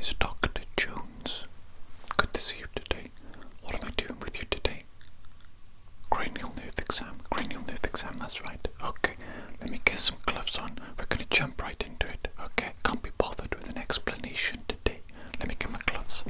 is Dr. Jones. Good to see you today. What am I doing with you today? Cranial nerve exam. Cranial nerve exam, that's right. Okay, let me get some gloves on. We're going to jump right into it. Okay, can't be bothered with an explanation today. Let me get my gloves.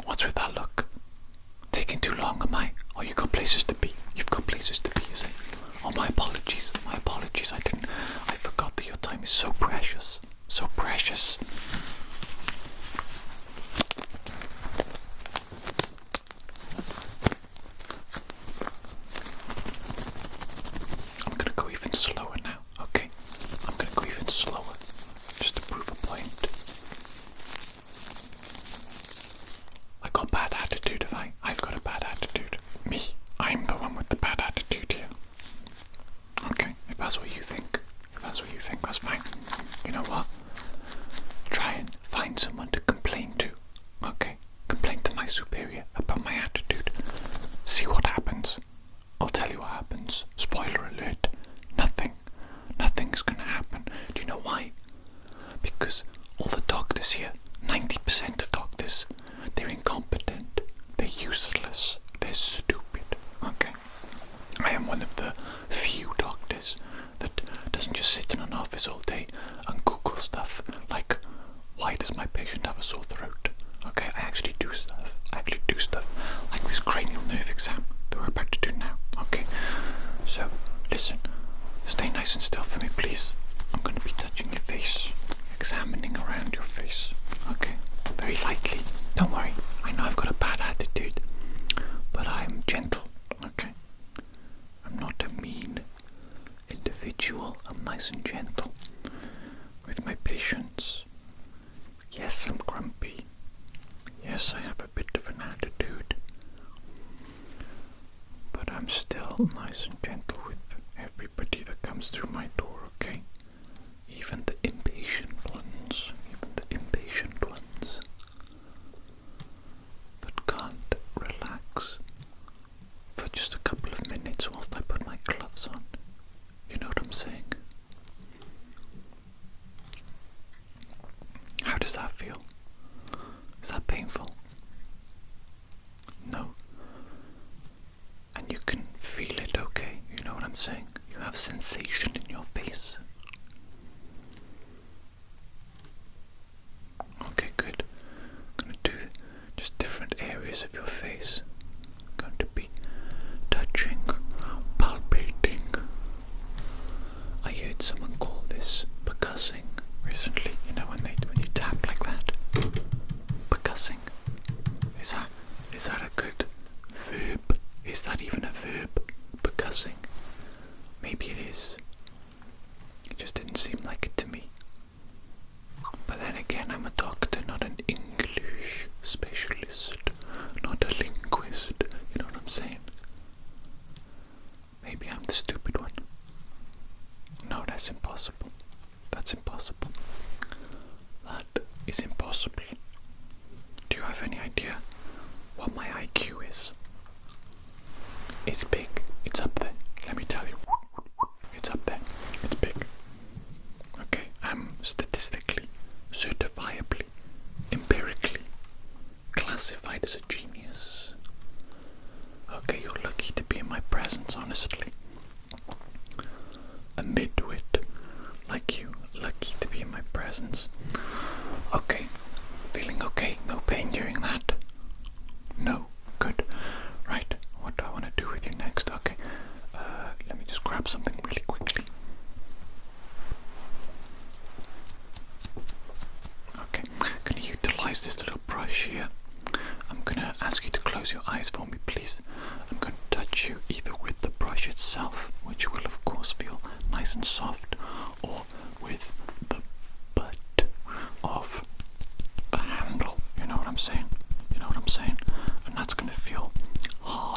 What's with that look? Taking too long, am I? Oh, you got places to be. You've got places to be, is it? Oh, my apologies. My apologies. I forgot that your time is so precious. So precious. I'm gonna go even slower now, okay? I'm gonna go even slower. Just to prove a point. I got bad attitude, have I? I've got a bad attitude. Me. I'm the one with the bad attitude here. Okay, if that's what you think. If that's what you think, that's fine. You know what? Try and find someone to complain to. Okay? Complain to my superior about my attitude. See what happens. I'll tell you what happens. Spoiler alert. Nothing. Nothing's gonna happen. Do you know why? Because all the doctors here, 90% of doctors, they're incompetent, they're useless, they're stupid, okay? I am one of the few doctors that doesn't just sit in an office all day and Google stuff like, why does my patient have a sore throat? Okay, I actually do stuff. Like this cranial nerve exam that we're about to do now, okay? So, listen, stay nice and still for me, please. I'm going to be touching your face, examining around your face, okay? Very lightly. Don't worry, I know I've got a bad attitude, but I'm gentle, okay? I'm not a mean individual. I'm nice and gentle with my patients. Yes, I'm grumpy. Yes, I have a bit of an attitude, but I'm still nice and gentle with everybody that comes through my door, okay? Even the impatient ones. That can't relax for just a couple of minutes whilst I put my gloves on. You know what I'm saying? How does that feel? Is that painful? No? And you can feel it, okay? You know what I'm saying? You have sensation in your face. Okay, good. I'm going to do just different areas of your face. I'm going to be touching, palpating. I heard someone call this percussing recently. You know when you tap like that. Percussing. Is that a good verb? Is that even a verb? Percussing. Maybe it is. It just didn't seem like it to me. But then again, I'm a doctor, not an English specialist, not a linguist. You know what I'm saying? Maybe I'm the stupid one. No, that's impossible. That's impossible. That is impossible. Do you have any idea what my IQ is? It's big. It's up there. Let me tell you. It's up there. It's big. Okay, I'm statistically, certifiably, empirically classified as a genius. Okay, you're lucky to be in my presence, honestly. A midwit like you, lucky to be in my presence. Okay, feeling okay? No pain during that? No? Good. Right, what do I want to do with you next? Okay, let me just grab something really quickly. Okay, I'm going to utilize this little brush here. I'm going to ask you to close your eyes for me, please. I'm going to touch you either with the brush itself, which will of course feel nice and soft, or with the butt of the handle. You know what I'm saying? And that's going to feel hard.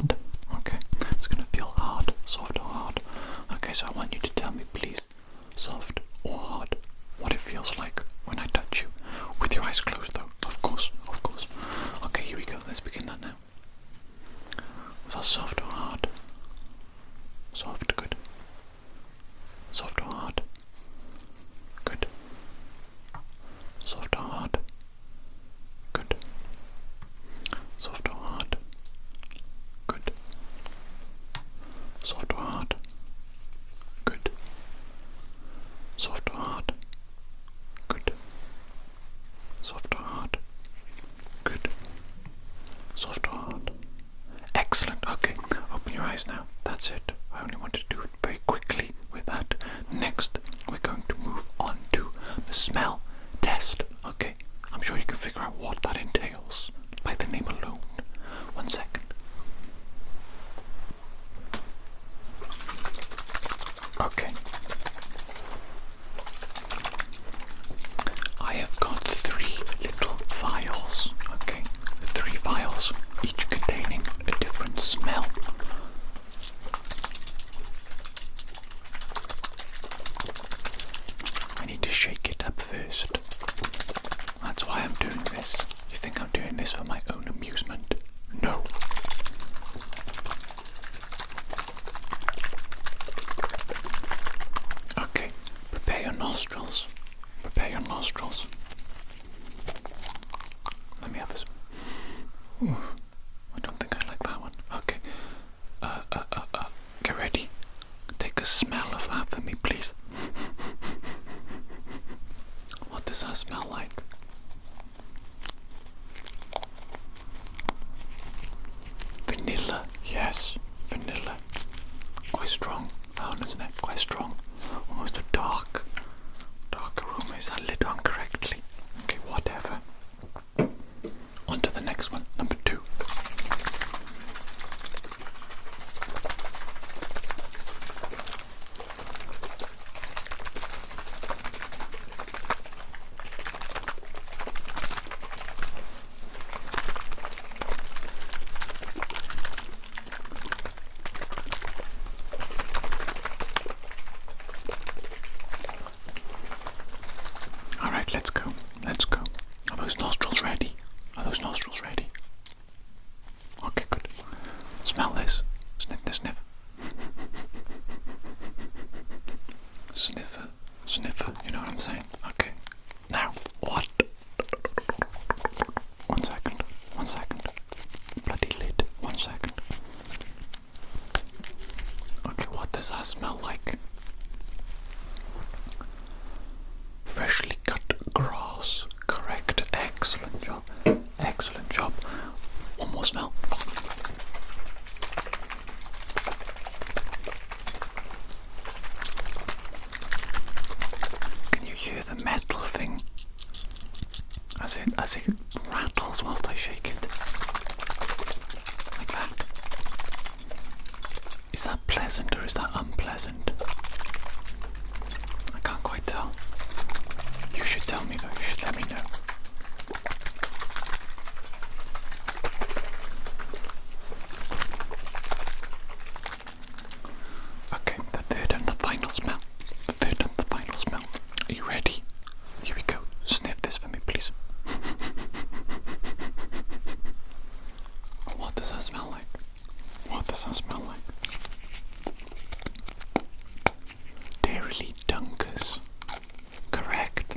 this for my own amusement? No. Okay, prepare your nostrils. Prepare your nostrils. Let me have this. Ooh, I don't think I like that one. Okay. Get ready. Take a smell of that for me, please. What does that smell like? Vanilla. Yes, vanilla. Quite strong. That one, isn't it? Quite strong. Almost a dark aroma. Is that lit on correctly? Okay, whatever. On to the next one, number 2. Alright, let's go. Let's go. Are those nostrils ready? Are those nostrils ready? Okay, good. Smell this. Sniff this, sniff. Sniffer. Sniffer, you know what I'm saying? Okay. Now, what? 1 second. 1 second. Bloody lid. 1 second. Okay, what does that smell like? Freshly cut grass. Correct. Excellent job. Excellent job. One more smell. Can you hear the metal thing as it rattles whilst I shake it? Like that. Is that pleasant or is that unpleasant? I can't quite tell. You should tell me though, you should let me know. Okay, the third and the final smell. The third and the final smell. Are you ready? Here we go. Sniff this for me, please. What does that smell like? What does that smell like? Dairy Dunkers. Correct.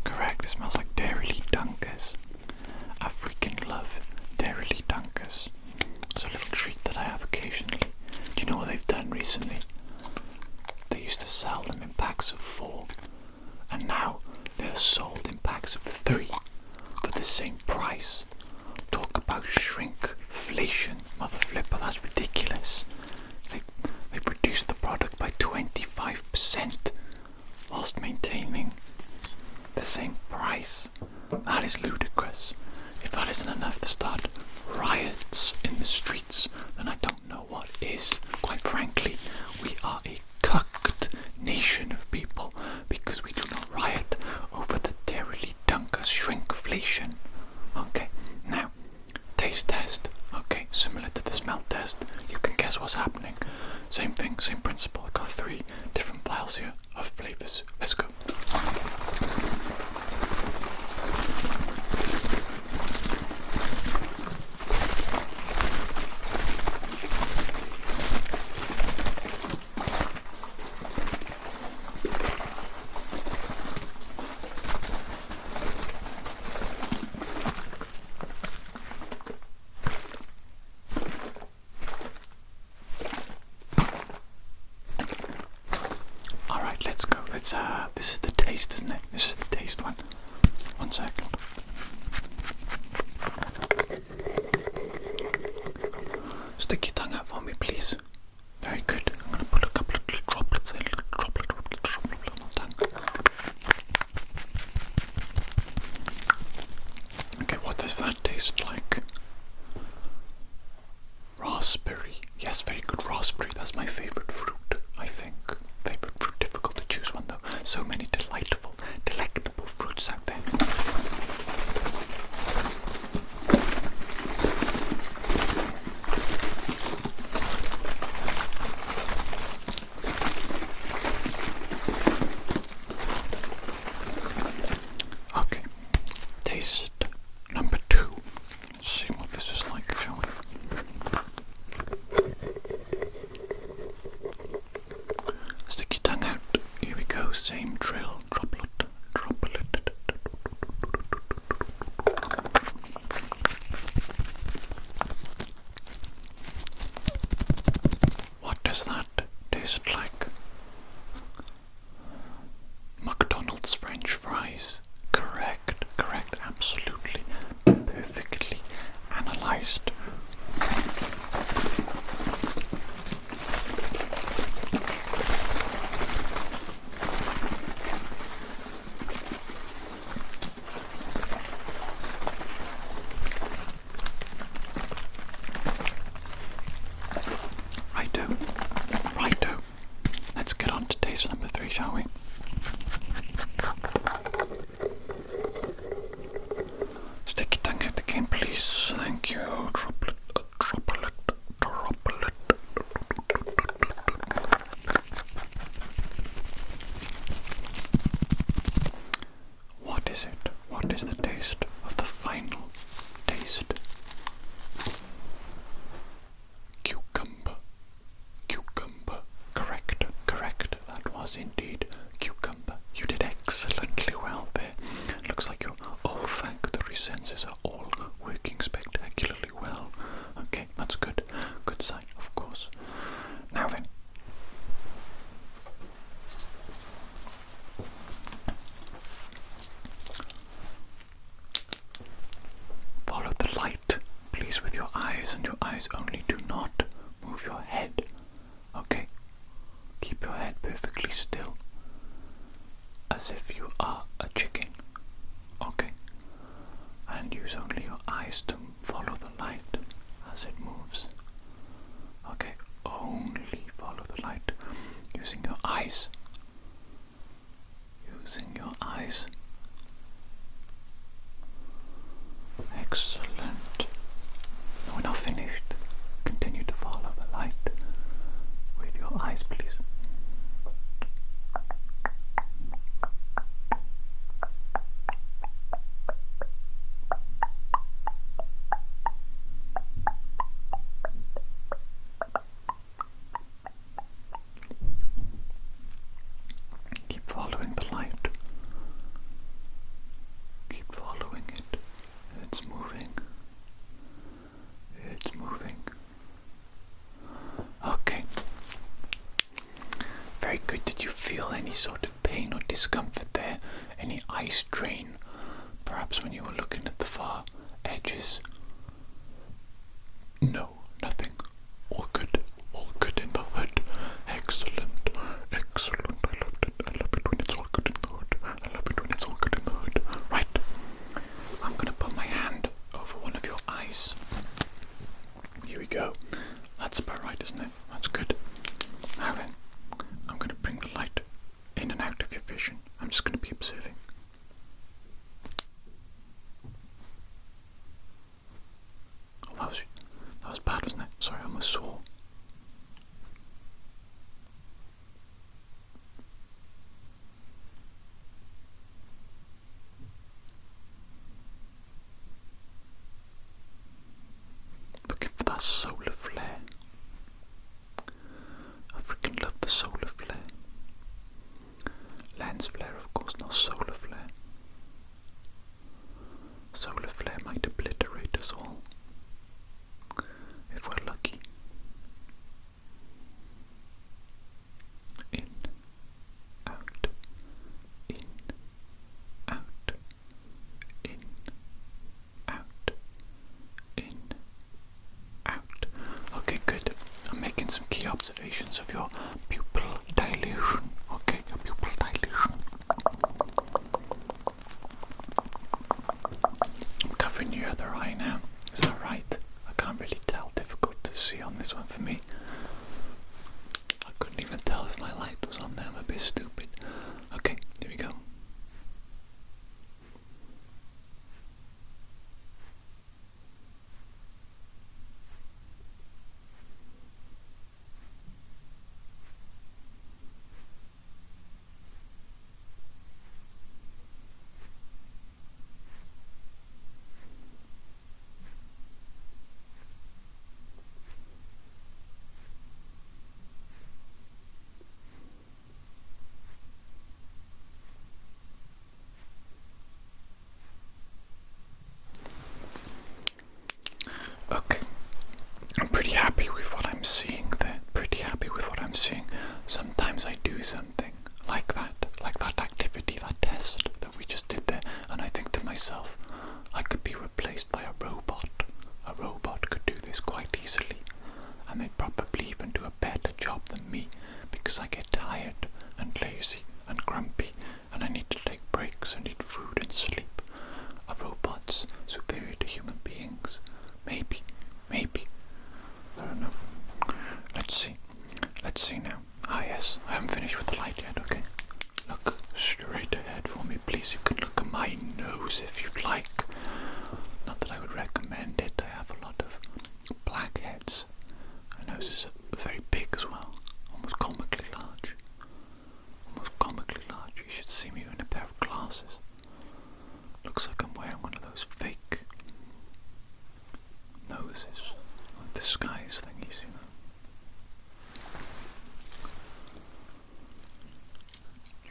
Correct. It smells like Dairy Dunkers. I freaking love Dairy Dunkers. It's a little treat that I have occasionally. Do you know what they've done recently? They used to sell them in packs of 4, and now they're sold in packs of 3 for the same price. Talk about shrinkflation, mother flipper, that's ridiculous. They reduced the product by 25% whilst maintaining the same price. That is ludicrous. If that isn't enough to start riots in the streets, then I don't know what is. Quite frankly, we are a cucked nation of people because we do not riot over the Dairy Dunker shrinkflation. Okay, now, taste test. Okay, similar to the smell test. You can guess what's happening. Same thing, same principle. I got 3 different vials here of flavors. Let's go. Let's go. This is the taste, isn't it? This is the taste one. 1 second. Stick your tongue out for me, please. Very good. I'm going to put a couple of little droplets in. Droplet on my tongue. Okay, what does that taste like? Raspberry. Yes, very good raspberry. That's my favourite fruit, I think. Favourite fruit. Difficult to choose one though. So many delectable fruits out there. taste. Righto. Let's get on to taste number 3, shall we? Stick your tongue out again, please. Thank you. Droplet. What is it? What is the taste of the final taste? Cucumber. Correct. That was indeed cucumber. You did excellently well there. Looks like your olfactory senses are all working spectacularly well. Okay, that's good. Good sign, of course. Now then. Follow the light, please, with your eyes, and your eyes only. Do not move your head. Okay? Keep your head perfectly still, as if you are a chicken. Okay? And use only your eyes to follow the light as it moves. Okay? Only follow the light using your eyes. Excellent. We're not finished. Continue to follow the light with your eyes, please. Keep following the light. Keep following it. It's moving. It's moving. Okay. Very good. Did you feel any sort of pain or discomfort there? Any eye strain? Perhaps when you were looking at the far edges? No, nothing. All good. All good in the hood. Excellent. Excellent. I loved it. I love it when it's all good in the hood. I love it when it's all good in the hood. Right. I'm going to put my hand over one of your eyes. Here we go. That's about right, isn't it? That's good. Now then, I'm going to bring the light in and out of your vision. I'm just going to be observing. Oh, that was bad, wasn't it? Sorry, I almost saw. Looking for that solar flare. I freaking love the solar flare. Lens flare, of course, not solar flare. Solar flare might obliterate us all, if we're lucky. In, out, in, out, in, out, in, out. Okay, good. I'm making some key observations of your pupil dilation. Okay, your pupil dilation. I'm covering your other eye now. Is that right? I can't really tell. Difficult to see on this one for me. I couldn't even tell if my light was on there. I'm a bit stupid. Okay, here we go. this is the skies thingies, you know.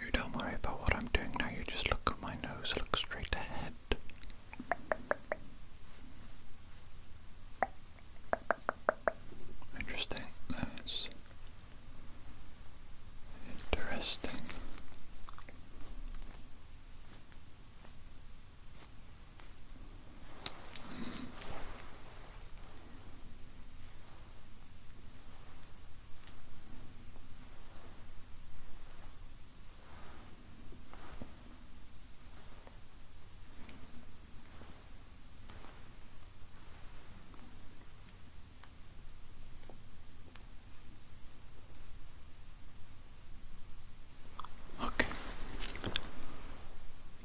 You don't worry about what I'm doing now, you just look at my nose, look straight ahead. Interesting, that's interesting.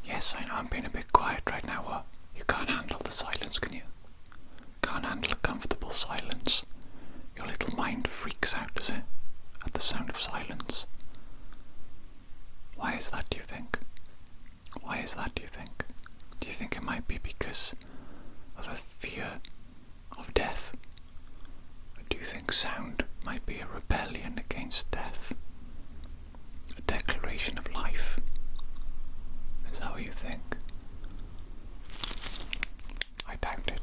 Yes, I know I'm being a bit quiet right now. What? You can't handle the silence, can you? Can't handle a comfortable silence. Your little mind freaks out, does it? At the sound of silence. Why is that, do you think? Why is that, do you think? Do you think it might be because of a fear of death? Or do you think sound might be a rebellion against death? A declaration of life? Is that what you think? I doubt it.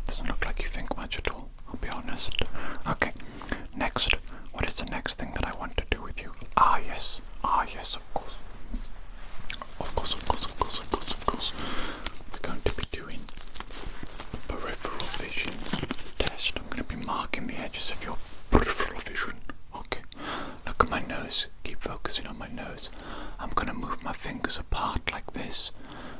Doesn't look like you think much at all, I'll be honest. Okay, next. What is the next thing that I want to do with you? Ah yes, of course. Of course. We're going to be doing a peripheral vision test. I'm going to be marking the edges of your peripheral vision. Okay, look at my nose. Keep focusing on my nose. I'm going to move my fingers apart like this,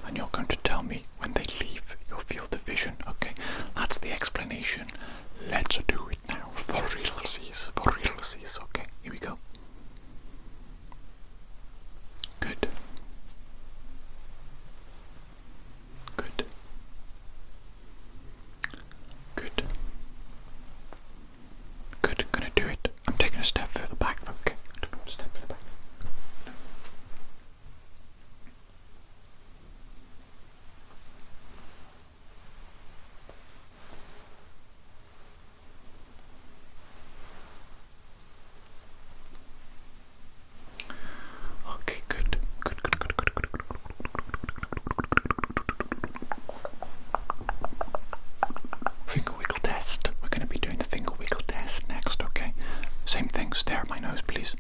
and you're going to tell me when they leave your field of vision. Okay, that's the explanation. Let's do it now. For realsies. Okay, here we go. Good. Gonna do it. I'm taking a step further back. Okay. Step further back. Okay, good. Finger wiggle test. We're going to be doing the finger wiggle test next, okay? Same thing, stare at my nose, please.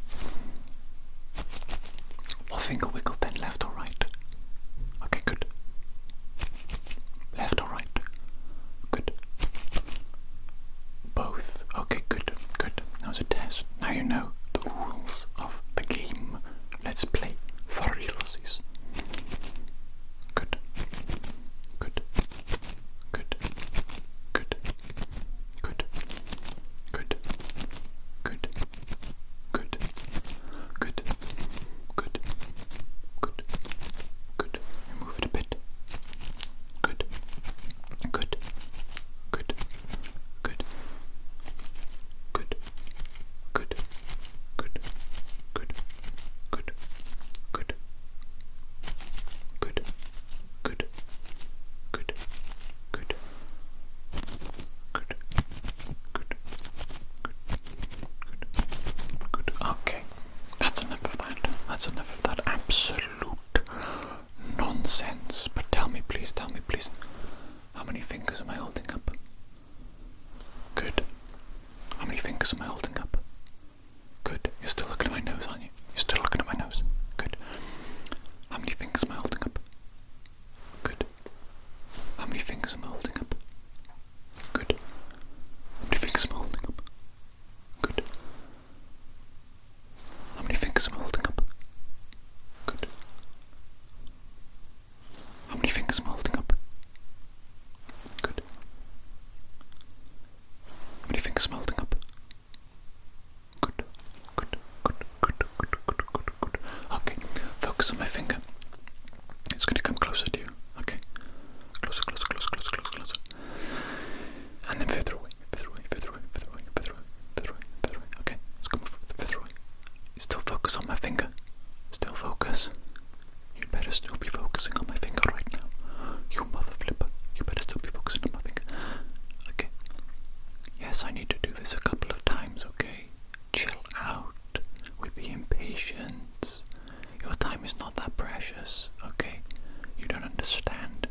What finger wiggle then, left or right? Okay, good. Left or right? Good. Both. Okay, good. That was a test. Now you know the rules of the game. Let's play for realsies. Good. You move it a bit. Good. Okay, that's enough of that. That's enough of that absolute nonsense. But tell me please, how many fingers am I holding up? Good. How many fingers am I holding up? Good. You're still looking at my nose, aren't you? You're still looking at my nose. Good. How many fingers am I holding up? Good. How many fingers am I holding up? Good. How many fingers am I holding up? Good. How many fingers am I holding up? Good. How many fingers am I holding up? Good. How many fingers am I holding up? Good. Okay, focus on my finger. It's going to come closer to you. Okay. Closer. And then further away. Okay, let's go further away. Still focus on my finger. Still focus. You'd better still be focusing on my finger right now. You mother flipper. You better still be focusing on my finger. Okay. Yes, I need to do this a couple of times, okay? Chill out with the impatience. Your time is not that precious, okay? You don't understand.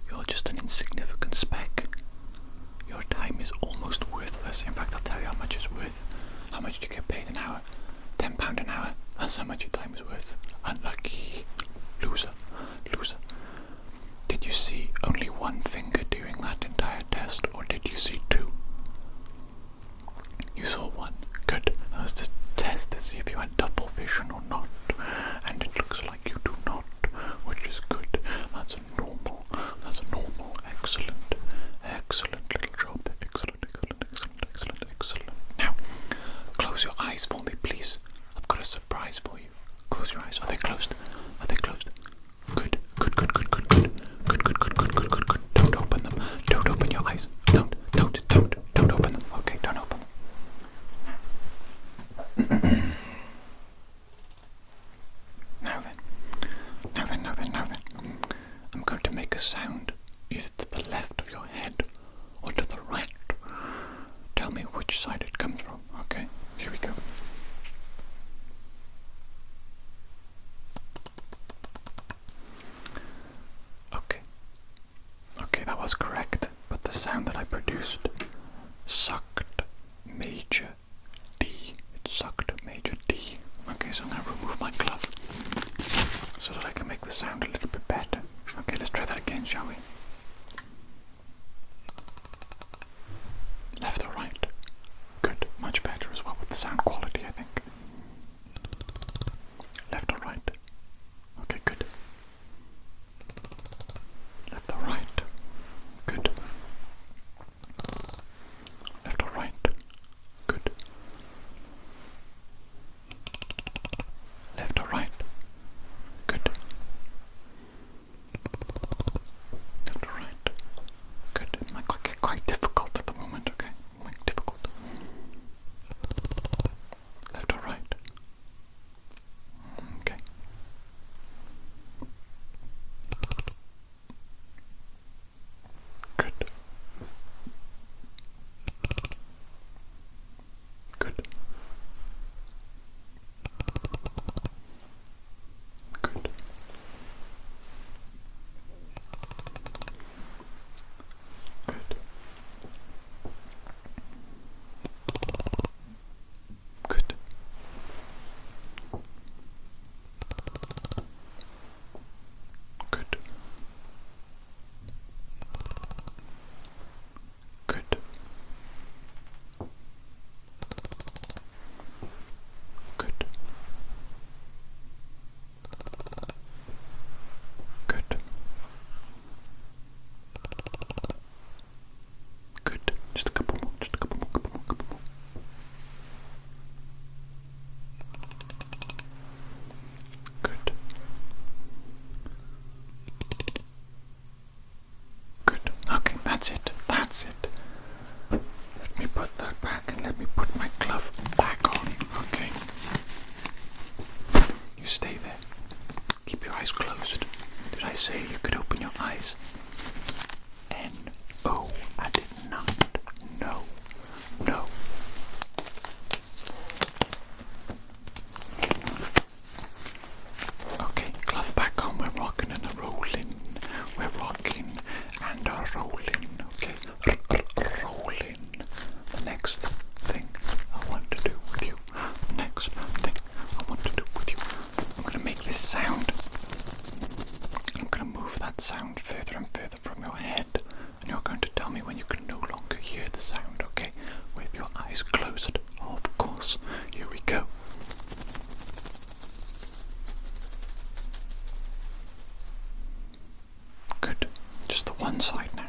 You're just an insignificant speck. Your time is almost worthless. In fact, I'll tell you how much it's worth. How much do you get paid an hour? £10 an hour. That's how much your time is worth. Unlucky. Loser. Loser. Did you see only one finger during that entire test, or did you see two? You saw one. Good. That was just a test to see if you had double vision or not. And it looks like you do not, which is good. That's a normal. That's a normal. Excellent. Excellent little job there. Excellent, excellent, excellent, excellent, excellent. Now, close your eyes for me, please. I've got a surprise for you. Close your eyes. Are they closed? Are they closed? Good, good, good, good, good, good. Good, good, good, good, good, good, good. Don't open them. Don't open your eyes. Don't open them. Okay, don't open them. Now then. I'm going to make a sound either to the left of your head or to the right. Tell me which side it comes from, okay? Here we go. Okay, that was correct, but the sound that I produced sucked major D. It sucked major D. Okay, so now remove my glove so that I can make the sound a little bit better. Okay, let's try that again, shall we? Left or right? Good, much better as well with the sound quality, I think. Left or right? Okay, good. Left or right? Good. Left or right? Good. Left or right? Good. Left or right? Good. It might get quite difficult at the moment, okay? Like difficult. Left or right? Okay. Good. Good. Good. Good. Good. Good. Good. Good. Good. Just a couple more. Just a couple more. Couple more. Good. Good. Okay, that's it. That's it. Let me put that back and let me put my glove back on. Okay. You stay there. Keep your eyes closed. Did I say you could open your eyes? N-O. I did not. No. No. Okay, glove back on. We're rocking and a rolling. We're rocking and a rolling. Okay, rolling. The next thing I want to do with you. Next thing I want to do with you. I'm going to make this sound. I'm going to move that sound further and further from your head. And you're going to tell me when you can no longer hear the sound, okay? With your eyes closed, of course. Here we go. Good. Just the one side now.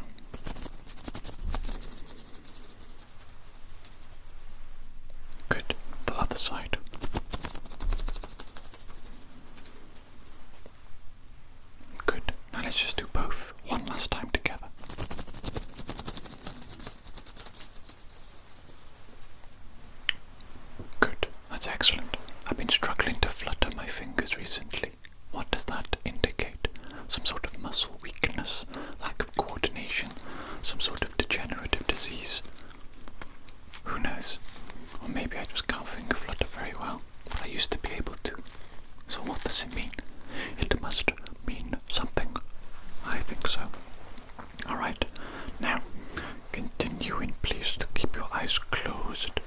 Good. The other side. Good. Now let's just do both one last time together. Good. That's excellent. I've been struggling to flutter my fingers recently. What does that indicate? Some sort of muscle weakness, lack of coordination, some sort of degenerative disease. Or maybe I just can't finger flutter very well, but I used to be able to. So what does it mean? It must mean something. I think so. Alright, now continuing, please, to keep your eyes closed.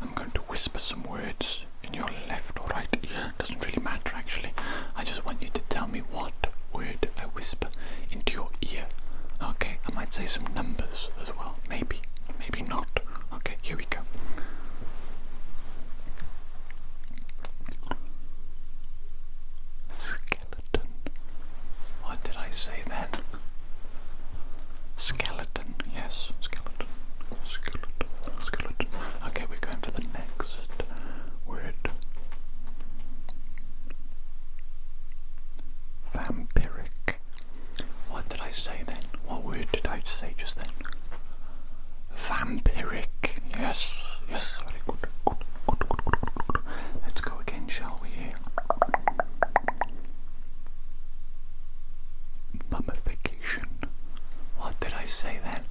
I'm going to whisper some words in your left or right ear. Doesn't really matter actually. I just want you to tell me what word I whisper into your ear. Okay, I might say some numbers as well. Maybe not. Okay, here we go. Skeleton. What did I say then? Skeleton, yes, skeleton. Okay, we're going to the next word. Vampiric. What did I say then? What word did I say just then? Vampiric. Yes, very good. Let's go again, shall we? Mummification. What did I say then?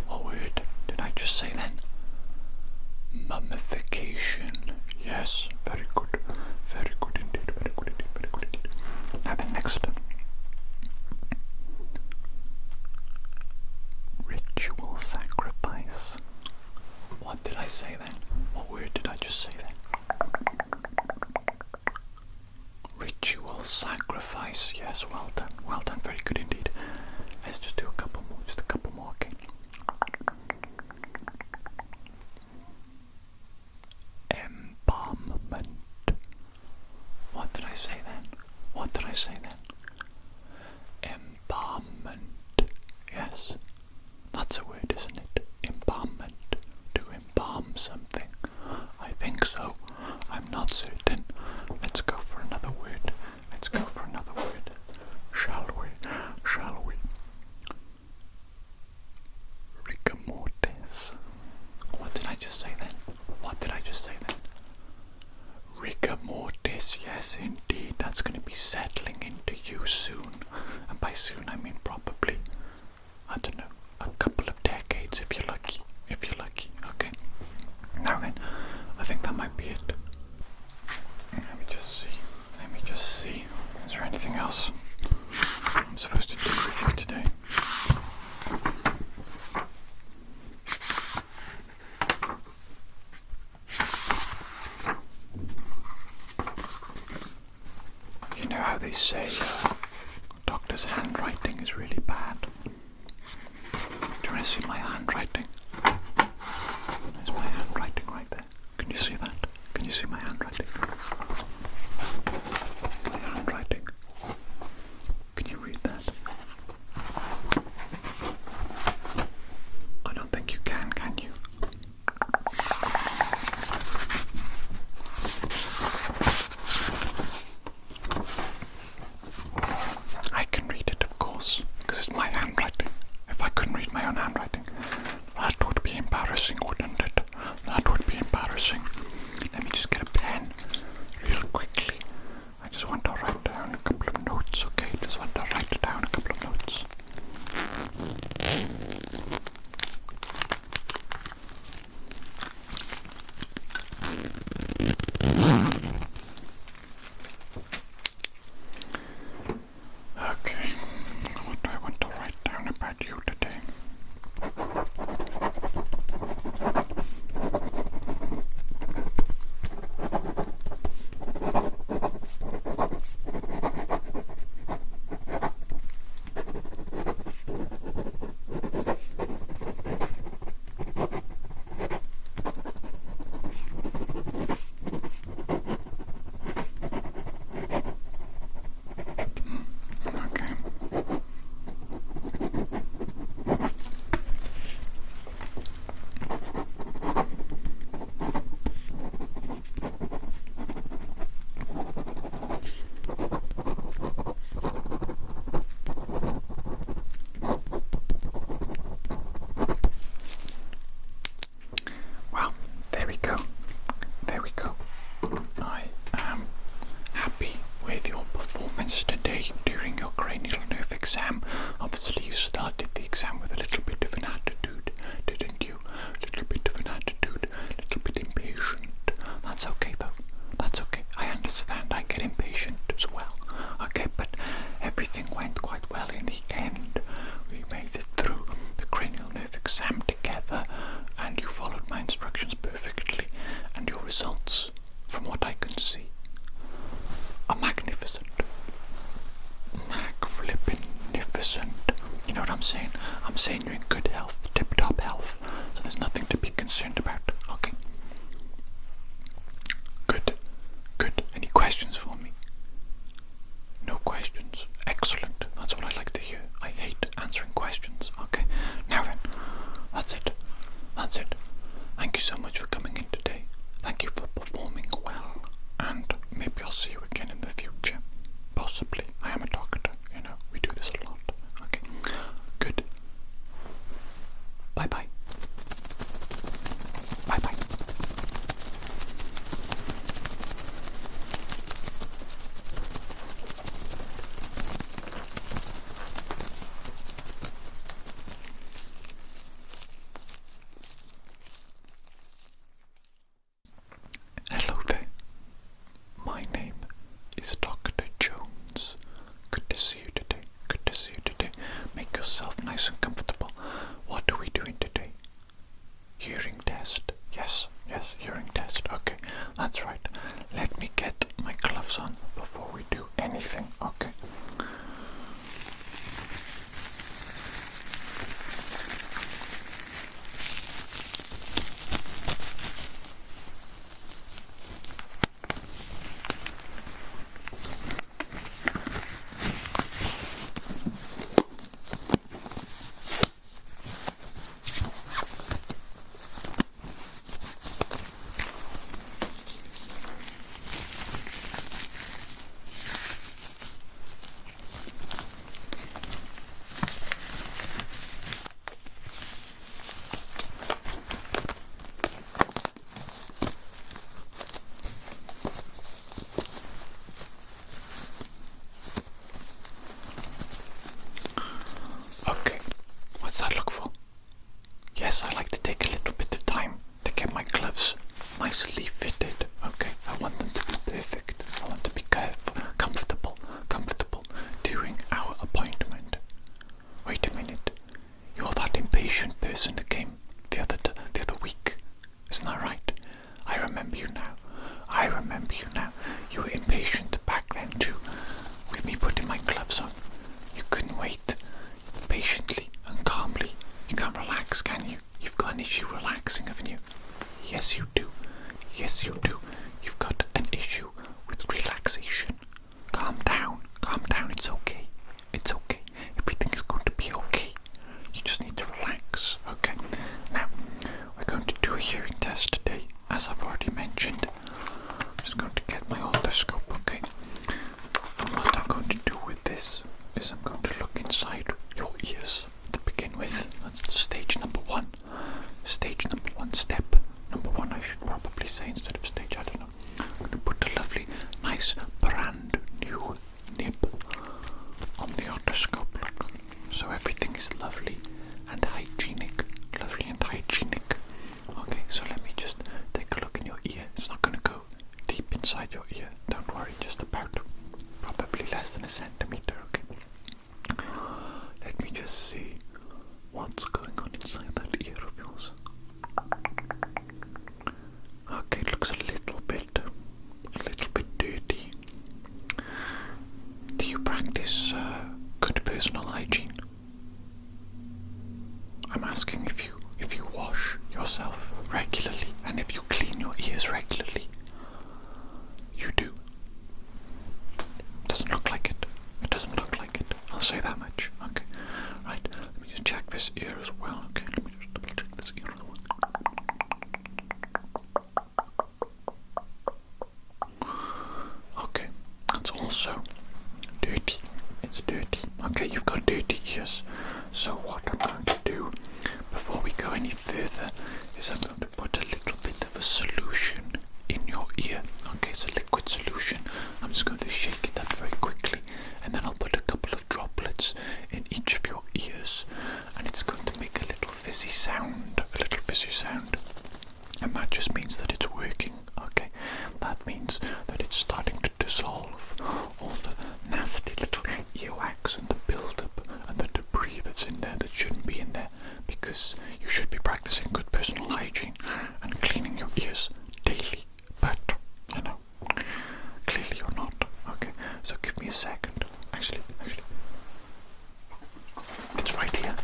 What word did I just say then? Mummification. Yes, very good. Very good indeed. Very good indeed. Very good indeed. Now the next one. Ritual sacrifice. What did I say then? What word did I just say then? Ritual sacrifice. Yes, well done. Well done. Very good indeed. Let's just do a couple more. Just a couple more, okay? Embalmment. What did I say then? What did I say then? Embalmment. Yes. That's a word, isn't it? Embalmment. To embalm something. I think so. I'm not certain. Let's go for another word. Let's go for another word. Shall we? Shall we? Rigor mortis. What did I just say then? What did I just say then? Rigor mortis. Yes, indeed. That's going to be settling into you soon. And by soon, I mean probably, I don't know, a couple of decades if you're lucky. If you're lucky. Okay. Now then, I think that might be it. Let me just see. Is there anything else I'm supposed to do with you today? You know how they say doctor's handwriting is really bad. Do you want to see my handwriting? There's my handwriting right there. Can you see that? Can you see my handwriting? My handwriting. Can you read that? I don't think you can you? saying you're in good health, tip-top health, so there's nothing to be concerned about. Okay. Good. Good. Any questions for me? No questions. Excellent. That's what I like to hear. I hate answering questions. Okay. Now then, that's it. That's it. Thank you so much for coming in today. Thank you for performing well. And maybe I'll see you again in the future. Possibly. I am a doctor, you know. We do this a lot. Okay. Good. Bye-bye. Bye-bye. Hello there. My name is Dr. Jones. Good to see you today. Good to see you today. Make yourself nice and comfortable. What are we doing today? Hearing test. Yes, hearing test. Okay, that's right. Let me get my gloves on before we do anything. Okay. Okay, what's that look for? Yes, I like to take a little bit of time to get my gloves nicely fitted. Okay, I want them to be perfect. I want to be comfortable during our appointment. Wait a minute. You're that impatient person that came the other week. Isn't that right? I remember you now. You were impatient back then too, with me putting my gloves on. You couldn't wait. Patiently and calmly. You can't relax, can you? You've got an issue relaxing, haven't you? Yes, you do. Yes, you do. You've got an issue with relaxation. Calm down. Calm down. It's okay. It's okay. Everything is going to be okay. You just need to relax. Okay. Now, we're going to do a hearing test today, as I've already mentioned. I'm just going to get my otoscope, okay? And what I'm going to do with this is I'm going to look inside your ears to begin with. That's stage number one. Stage number one, step number one, I should probably say instead of stage, I don't know. I'm going to put a lovely, nice, brand new nib on the otoscope, look. So everything is lovely and hygienic. Lovely and hygienic. Okay, so let me just take a look in your ear. It's not going to go deep inside your ear. Don't worry, just about probably less than a centimeter, okay? Let me just see what's going on inside that ear of yours. Okay, it looks a little bit dirty. Do you practice good personal hygiene? I'm asking if you wash yourself regularly and if you clean your ears regularly. You do. Doesn't look like it. It doesn't look like it. I'll say that much. Okay. Right. Let me just check this ear as well. Okay. Let me just double check this ear as well. Okay. That's also dirty. It's dirty. Okay, you've got dirty ears. So what I'm going to do before we go any further is I'm going to put a little bit of a solution in your ear. Okay, it's a liquid solution. I'm just going to shake it up very quickly and then I'll put a couple of droplets in each of your ears and it's going to make a little fizzy sound. And that just means that it's working. Okay, that means that it's starting to dissolve all the nasty little earwax and the build-up and the debris that's in there that shouldn't be in there, because you should be practicing good personal hygiene and cleaning your ears daily. But, you know, clearly you're not. Okay, so give me a second. Actually, it's right here.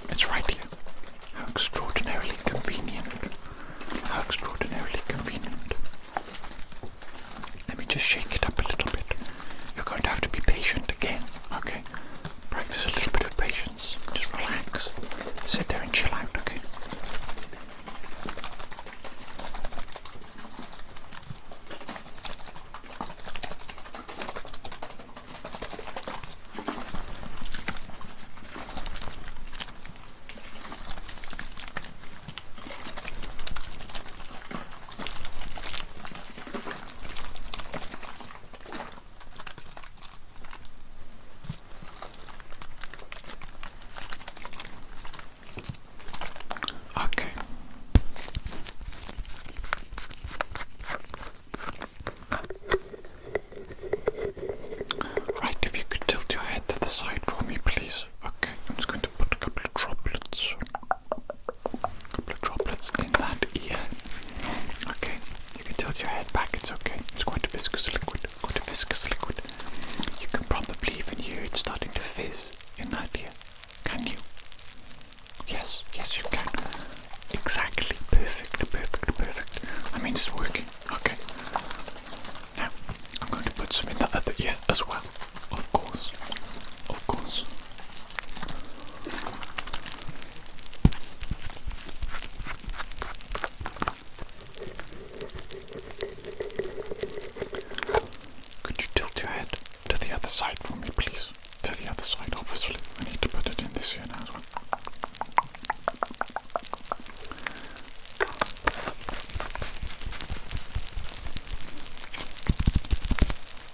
It's right extraordinarily convenient. How extraordinarily convenient. Let me just shake it up a little bit. You're going to have to be patient again, okay? Practice a little bit of patience. Just relax. Sit there and chill out, okay? Okay. Right, if you could tilt your head to the side for me, please. Okay, I'm just going to put a couple of droplets in that ear. Okay, you can tilt your head back, it's okay. It's quite a viscous liquid, You can probably even hear it starting to fizz in that ear. Can you? Yes, you can. Exactly, perfect. I mean, it's working. Okay. Now, I'm going to put some in the other ear as well. Of course. Could you tilt your head to the other side for me, please? To the other side, obviously. I need to put it in this ear now as well.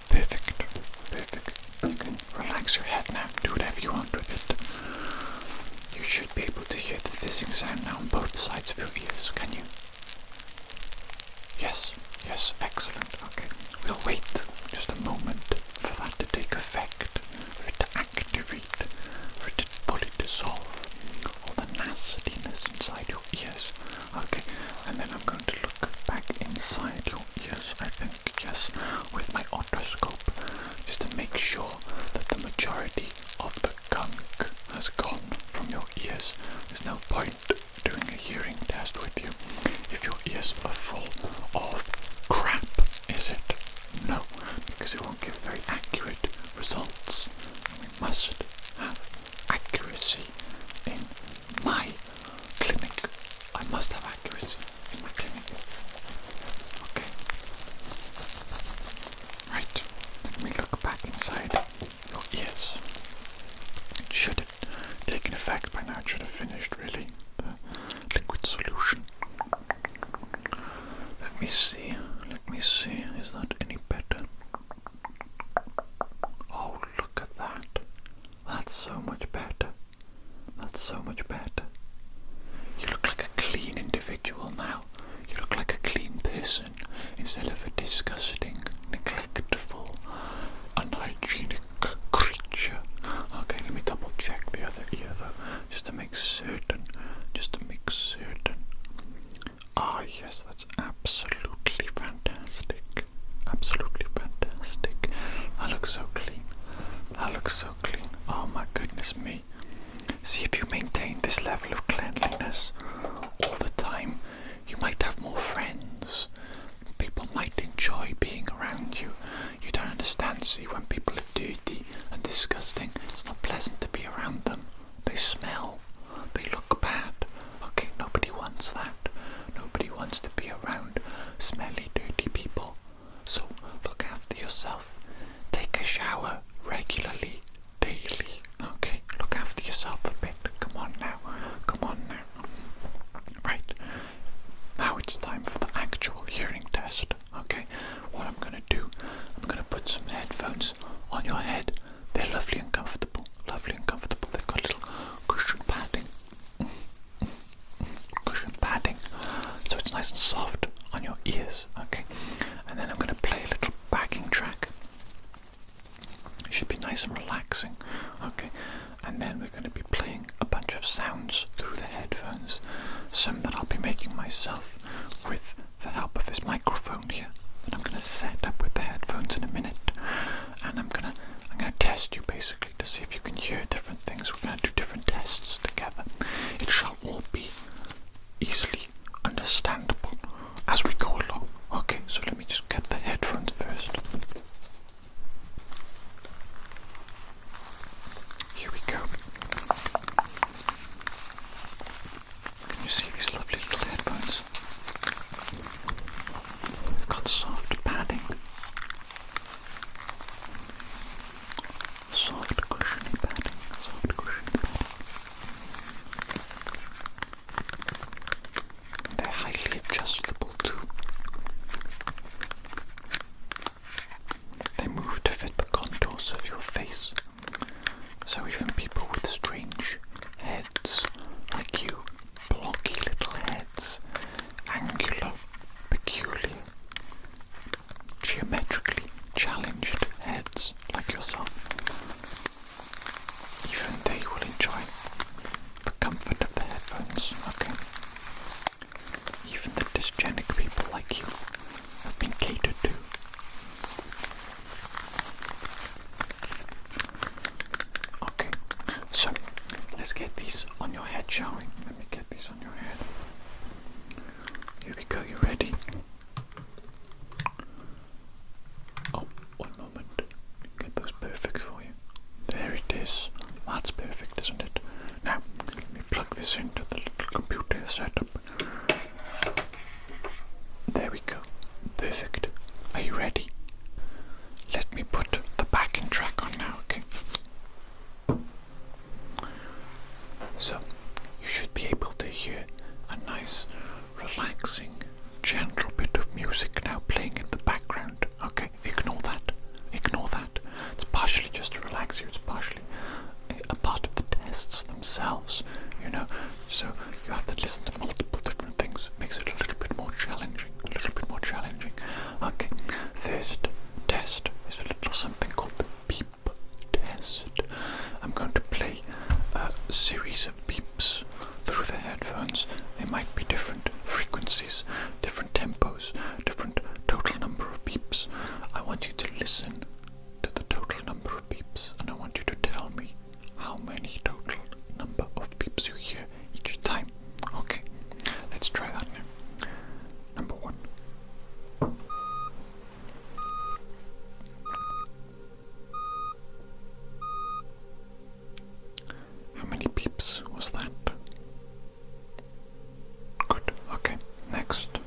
Perfect. You can relax your head now. Do whatever you want with it. You should be able to hear the fizzing sound now on both sides of your ears. Can you? Yes, excellent. Okay, we'll wait just a moment for that to take effect, for it to activate, for it to fully dissolve all the nastiness inside your ears. Okay, and then I'm going to look back inside your ears, I think, yes, with my otoscope, just to make sure that the majority of the gunk has gone from your ears. There's no point doing a hearing test with you if your ears are full of crap, is it? No, because it won't give very accurate results. We must have accuracy in my clinic. I must have accuracy in my clinic. Okay. Right, let me look back inside your ears. It should have taken effect by now. It should have finished, really, the liquid solution. Let me see, is that any better? Oh, look at that. That's so much better. You look like a clean individual now. You look like a clean person instead of a disgusting, neglectful, unhygienic creature. Okay, let me double check the other ear though, just to make certain. Ah, yes, that's absolutely fantastic. That looks so clean. Oh my goodness me. See, if you maintain this level of cleanliness all the time, you might have more friends. People might enjoy being around you. You don't understand, see, when people are dirty and disgusting, it's not pleasant to be around them. They smell. They look bad. Okay, nobody wants that. Nobody wants to be around smelly, dirty people. So look after yourself. Take a shower regularly, daily. Okay, look after yourself a bit. Come on now. Right, now it's time for the actual hearing test. Okay, what I'm gonna do, I'm gonna put some headphones on your head. They're lovely and comfortable. They've got little cushion padding, so it's nice and soft on your ears. Okay, and then I'm gonna play a little backing track. It should be nice and relaxing. Okay, and then we're going to be playing a bunch of sounds through the headphones, some that I'll be making myself with the help of this microphone here that I'm going to set up with the headphones in a minute. And I'm gonna test you basically to see if you can hear different things. We're going to do different tests together. It shall all be understandable as we go along. Okay, so let me just get the headphones first. Here we go. Can you see these lovely little headphones? We've got soft padding. Soft cushiony padding. They're highly adjustable too. They move to fit the contours of your face. So even people with strange heads like you, blocky little heads, angular, peculiar, geometrically challenged heads like yourself, even they will enjoy the comfort of the headphones, okay? Even the dysgenic people like you have been catered to. Okay, so let's get these on your head, shall we? Let me get these on your head. Here we go, you ready? Oh, one moment. Get those perfect for you. There it is. That's perfect, isn't it? Now, let me plug this into the little computer setup. There we go. Perfect. Are you ready? Let me put the backing track on now, okay? So, you should be able to hear a nice, relaxing, gentle bit of music now playing in the background. Okay, ignore that. Ignore that. It's partially just to relax you. It's partially a part of the tests themselves, you know. So you have to listen to multiple different things. It makes it a little bit more challenging. A little bit more challenging. Okay, first test is a little something called the beep test. I'm going to play a series of beeps through the headphones. They might be different frequencies, different tempos, different total number of beeps. I want you to listen to the total number of beeps, and I want you to tell me how many total number of beeps you hear each time. Okay, let's try that now. Number 1. How many beeps was that? Good, okay, next.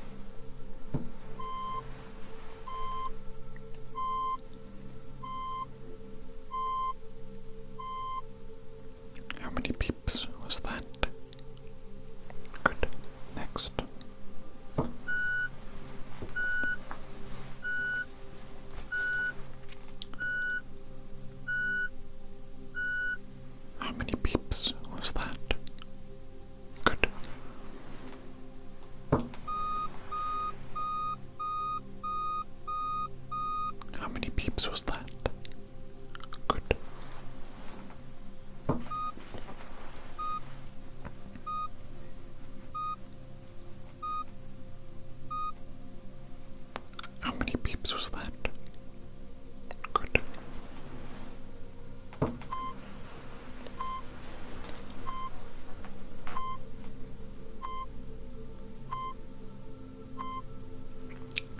How many beeps was that? Good, next. How many beeps was that? Good. How many beeps was that? Good. How many beeps was that? Good.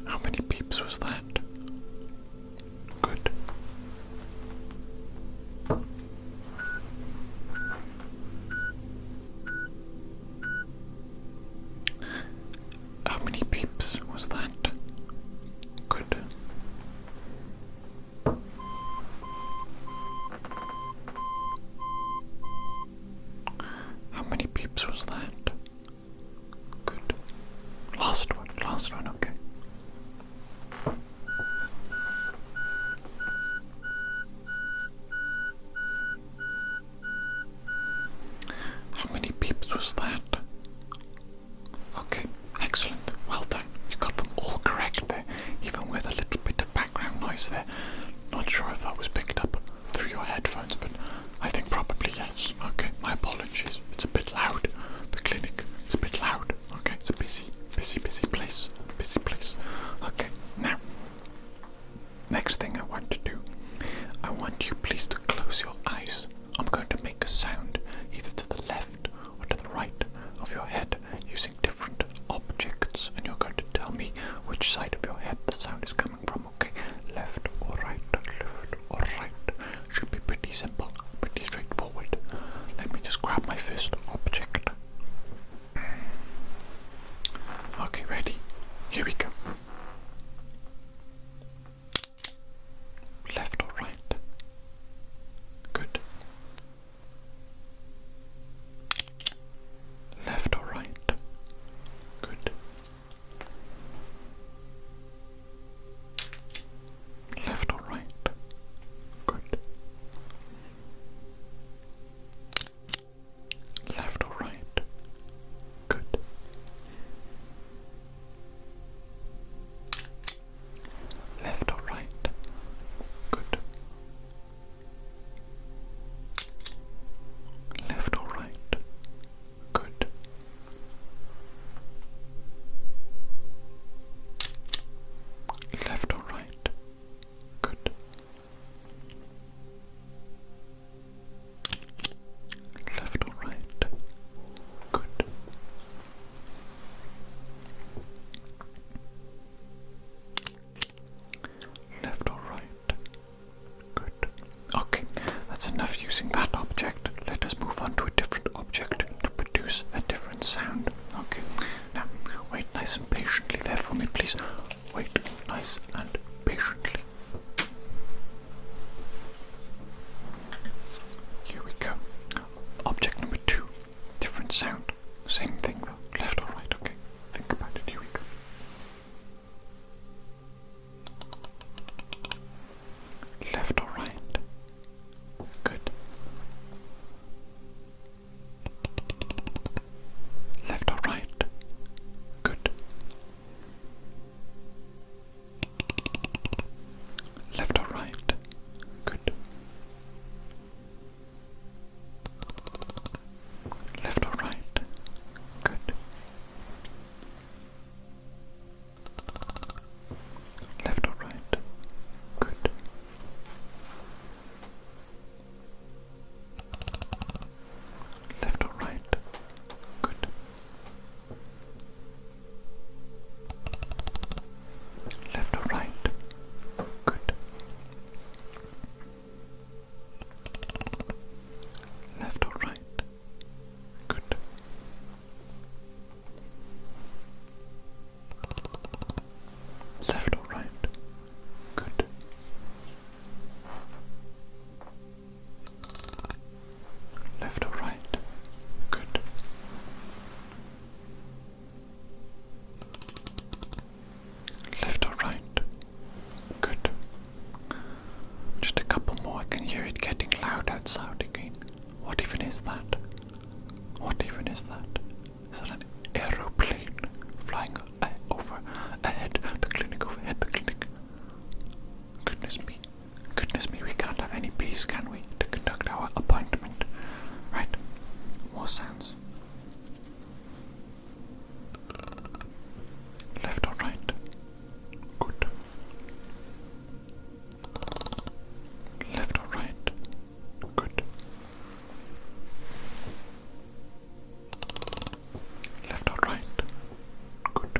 How many beeps was that? Good. How many beeps was that? Good. How many beeps was that? Good. Last one, okay. Left or right? Good. Left or right? Good. Left or right? Good. Okay, that's enough using that object. Let us move on to a different object to produce a different sound. Okay, now wait nice and patiently there for me, please. Wait nice and patiently. Here we go. Object number 2. Different sound. Same thing though. Left or right? Okay. Think about it. Here we go. Left or right? Good. Left or right? Good. Left or right? Good. Left or right? Good. Left or right? Good. Left or right? Good. Left or right? Good. Left or right? Good. Left or right? Good. Left or right? Good. Left or right? Good. Just a couple more. I can hear it getting loud outside again. What even is that? What even is that? Is that an aeroplane flying over ahead? The clinic overhead, the clinic. Goodness me. Goodness me, we can't have any peace, can we? To conduct our appointment. Right. More sounds. Left or right? Good. Left or right? Good. Left or right? Good.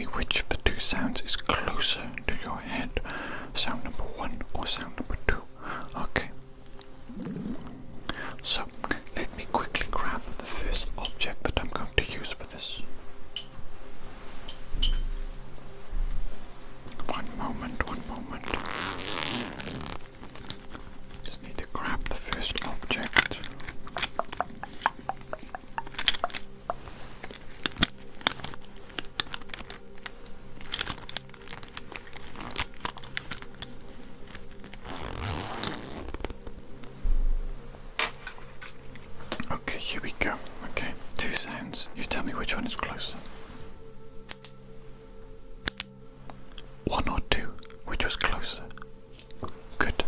me which of the two sounds is closer to your head. Sound number 1 or sound number 2. Okay. So, let me quickly grab the first object that I'm going to use for this. One moment. Just need to grab the first object. Okay, here we go. Okay, 2 sounds. You tell me which one is closer. 1 or 2? Which was closer? Good.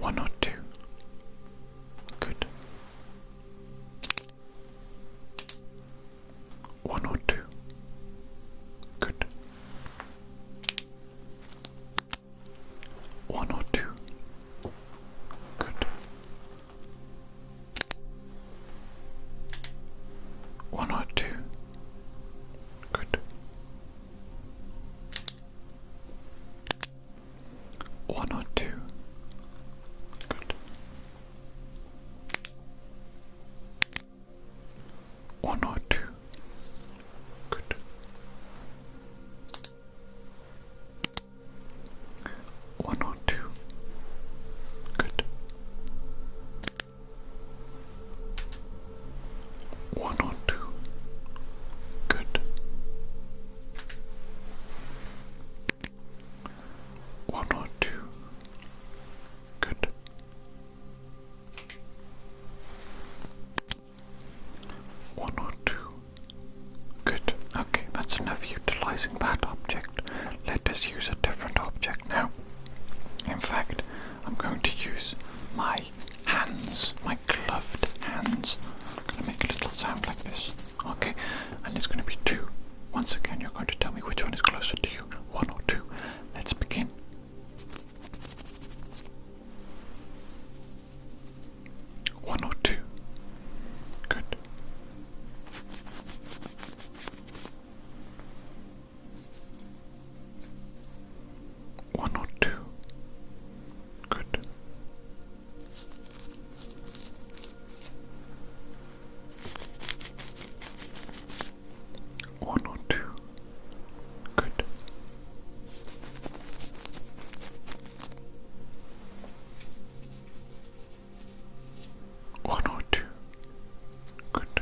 1 or 2? Good. 1 or 2? Good. 1 or 2? Good. 1 or 2? Good. 1 or 2? Good. 1 or 2? Good. 1 or 2? Good. 1 or 2? Good. 1 or 2? Good. 1 or 2? Good. Okay, that's enough utilizing that object. Let us use a different object now. In fact, I'm going to use my hands, my gloved hands. I'm going to make a little sound like this. Okay, and it's going to be 2. Once again, you're going to tell me which one is closer to you, 1 or 2. Let's begin. 1 or 2? Good. 1 or 2? Good. 1 or 2? Good. 1 or 2? Good.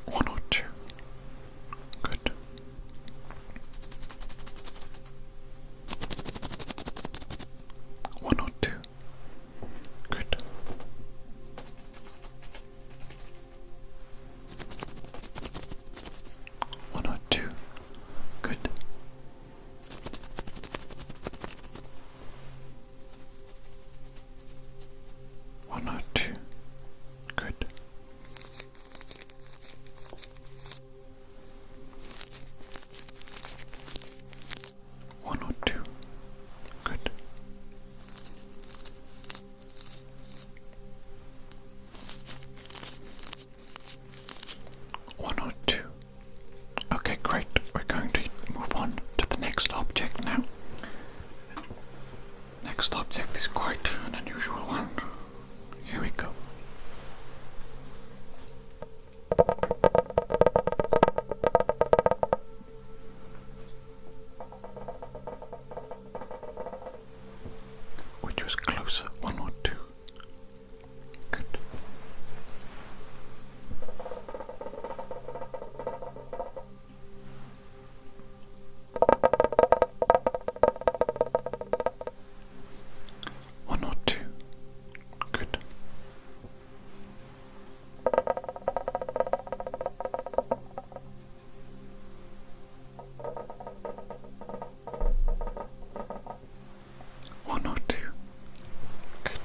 1 or 2? Good. 1 or 2? Good. 1 or 2? Good. 1 or 2? Good. 1 or 2? Good. 1 or 2? Okay, great. We're going to move on to the next object now. Next object is quite an unusual one. Here we go. Which was closer, 1 or 2? Good. 1 or 2? Good. 1 or 2? Good.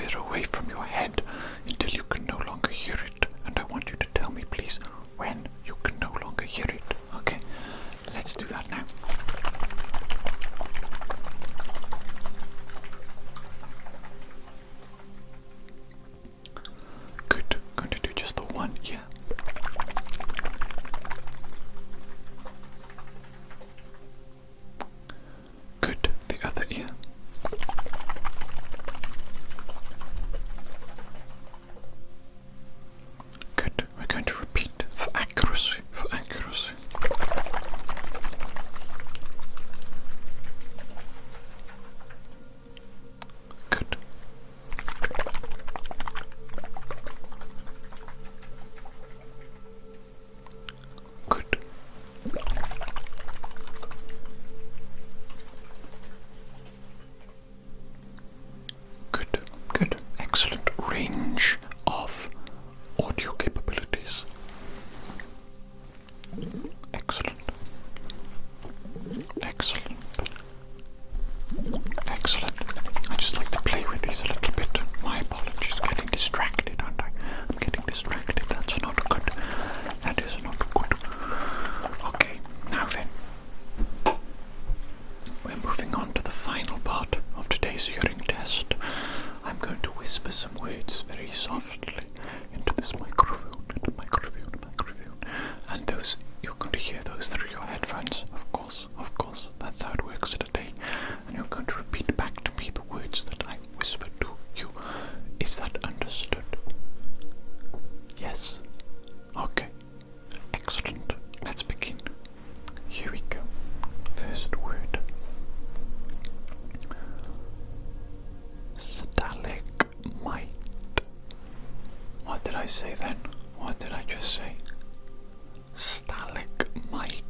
it away from your head until you can no longer hear it. And I want you to tell me, please, when you can no longer hear it. Okay, let's do that now. Good. Going to do just the one ear. Good. The other ear. Good. We're going to repeat for accuracy. For accuracy. Good. Good. Good. Good. Excellent range of audio capabilities. Excellent. Excellent. Excellent. I just like to play with these a little bit. My apologies, getting distracted, aren't I? I'm getting distracted. That's not good. That is not good. Okay, now then. We're moving on to the final part of today's hearing test. I'm going to whisper some words very softly into this microphone, and those, you're going to hear those through your headphones, of course, that's how it works today, and you're going to repeat back to me the words that I whisper to you. Is that understood? Yes? Okay, excellent, let's begin. Here we go. First word. Stalagmite. What did I say then? What did I just say? Stalagmite.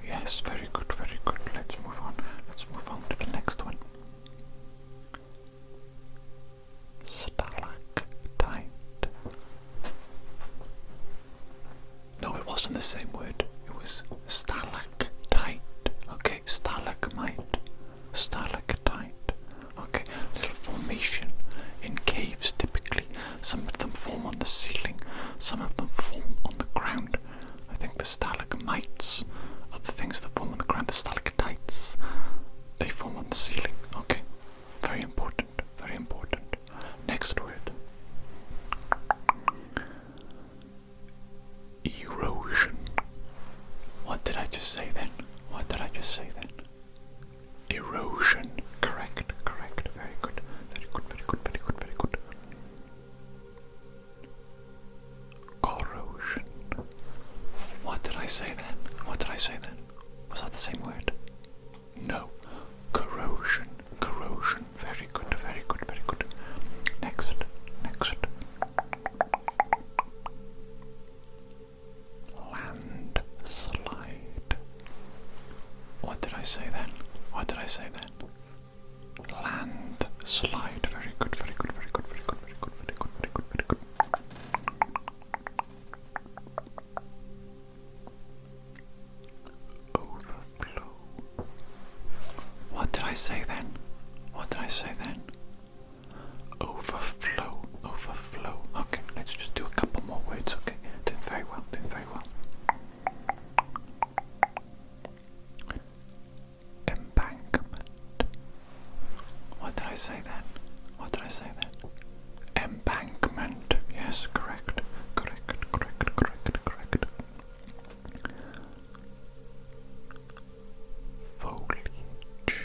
Yes, very good, very good. Let's move on. Let's move on to the next one. Stalactite. No, it wasn't the same word. It was stalactite. Okay, stalagmite. Stalactite. Okay, little formation in caves typically. Some of them form on the ceiling, some of them form on the ground. I think the stalagmites are the things that form on the ground. The stalactites, they form on the ceiling. Okay, very important, very important. Next word. Erosion. What did I just say then? What did I just say then? Erosion. Correct, correct. Very good, very good, very good, very good, very good. Corrosion. What did I say then? What did I say then? Was that the same word? No. Corrosion. Corrosion. Very good, very good, very good. Next, next. Landslide. What did I say then? What did I say then? Landslide. Very good, very good, very good, very good, very good, very good, very good, very good. Overflow. What did I say then? What did I say then? Overflow. Overflow. Okay, let's just do a couple more words, okay? Doing very well, doing very well. Embankment. What did I say then? What did I say then? Embankment. Yes, correct. Correct, correct, correct, correct. Foliage.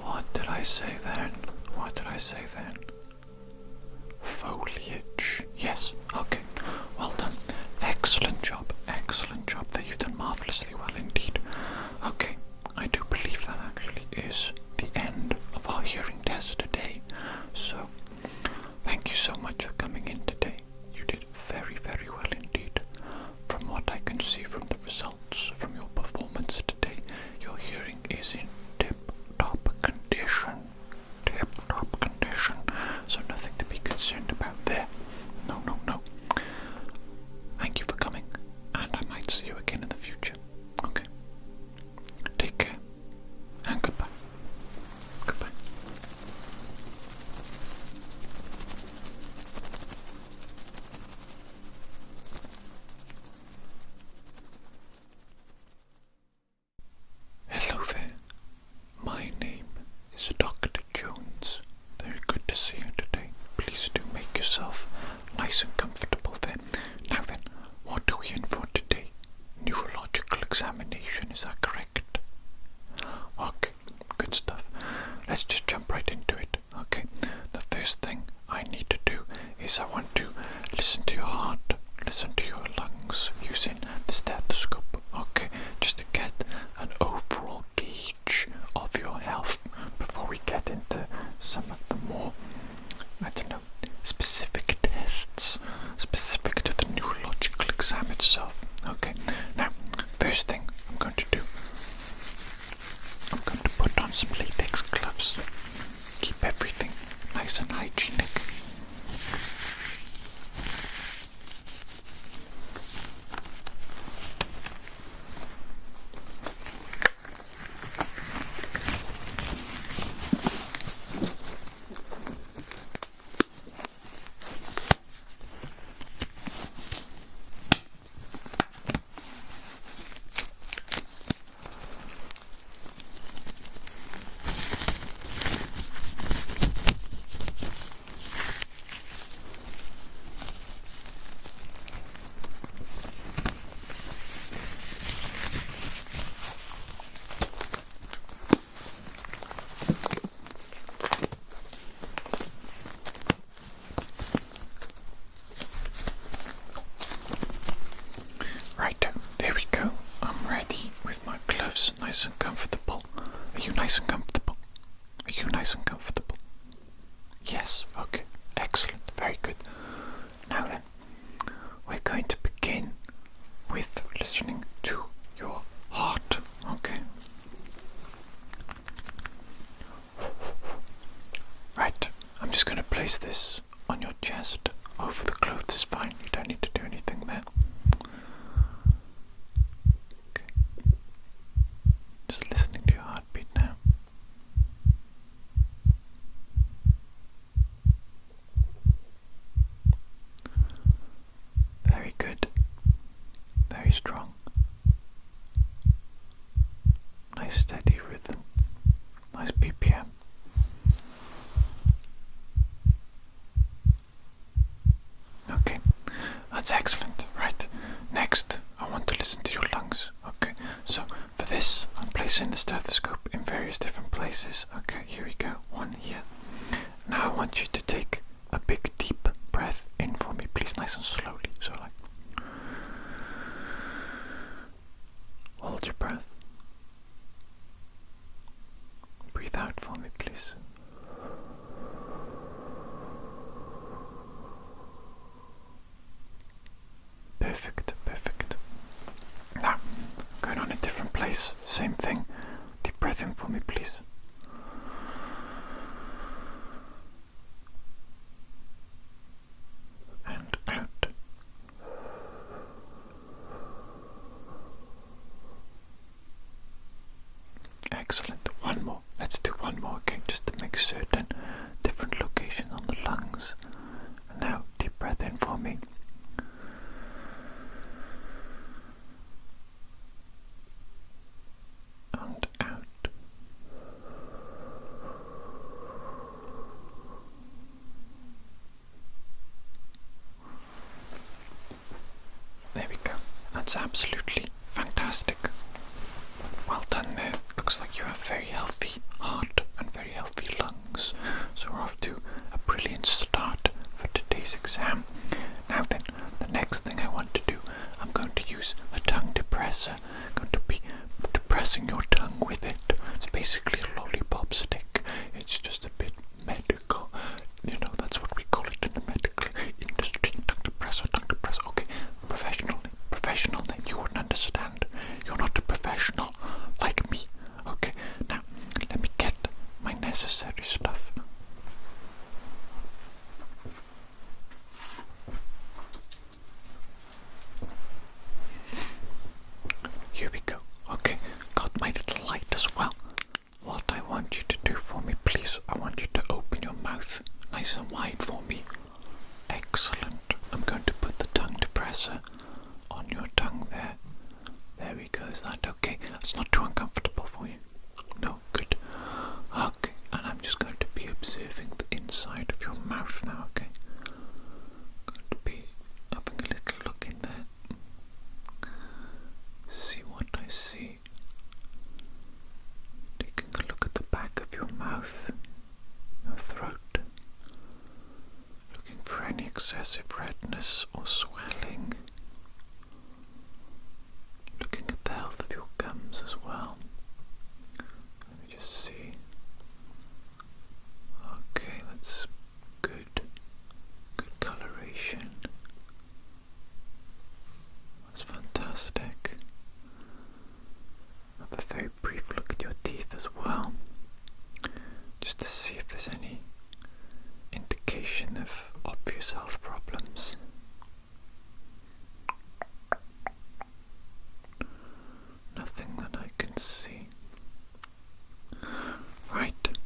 What did I say then? What did I say then? Foliage. Yes, okay. Well done. Excellent job. Excellent job. That you've done marvelously well indeed. Okay, I do believe that actually is the end of our hearing test today. So, thank you so much for coming in today. You did very, very well indeed. From what I can see from the results from your performance today, your hearing is in tip-top condition. Tip-top condition. So nothing to be concerned about there. No, no, no. Thank you for coming, and I might see you again in the future. Okay. Take care, and goodbye. let's just jump right into it. Okay, the first thing I need to do is I want to listen to your heart, listen to your lungs using the stethoscope. Okay, just to get an overall gauge of your health before we get into some of the more, I don't know, specific tests, specific to the neurological exam itself. Okay, now, first thing I'm going to do, I'm going to put on some latex gloves. Keep everything nice and hygienic. Right, there we go. I'm ready with my gloves, nice and comfortable. Are you nice and comfortable? Are you nice and comfortable? Yes, okay, excellent, very good. Now then, we're going to begin with listening to your heart, okay? Right, I'm just going to place this on your chest. Over the clothes is fine, you don't need to do anything there. Okay. Just listening to your heartbeat now. Very good. Very strong. Nice steady rhythm. Nice BPM. Okay, that's excellent. Right, next I want to listen to your lungs. Okay, so for this I'm placing the stethoscope in various different places. Okay, here we go, one here. Now I want you to take a big deep breath in for me, please, nice and slowly. So like, hold your breath. Breathe out for me, please. Perfect, perfect. Now, going on a different place, same thing. Deep breath in for me, please. And out. Excellent. One more. Let's do one more again, just to make certain. Different location on the lungs. And now, deep breath in for me. And out. There we go. That's absolutely fantastic. Well done there. Looks like you have very healthy heart and very healthy lungs. So we're off to a brilliant start for today's exam. Now then, the next thing I want to do, I'm going to use a tongue depressor. I'm going to be depressing your tongue with it. It's basically a lollipop stick. It's just a bit medical. You know, that's what we call it in the medical industry. Tongue depressor. Okay, professional, then you wouldn't understand. You're not a professional like me. Okay, now let me get my necessary stuff. excessive redness or swelling. Looking at the health of your gums as well. Let me just see. Okay, that's good. Good coloration. That's fantastic. Have a very brief look at your teeth as well, just to see if there's any indication of obvious health problems. Nothing that I can see. Right.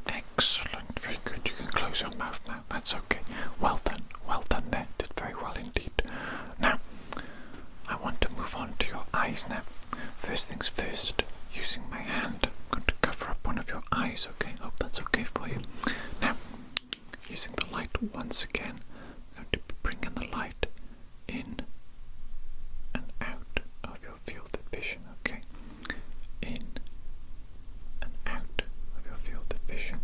Excellent. Very good. You can close your mouth now. That's okay. Well done. Well done there. Did very well indeed. Now, I want to move on to your eyes now. First things first, using my hand, I'm going to cover up one of your eyes, okay? Hope that's okay for you. Now, using the light once again, I'm going to be bringing the light in and out of your field of vision, okay? In and out of your field of vision.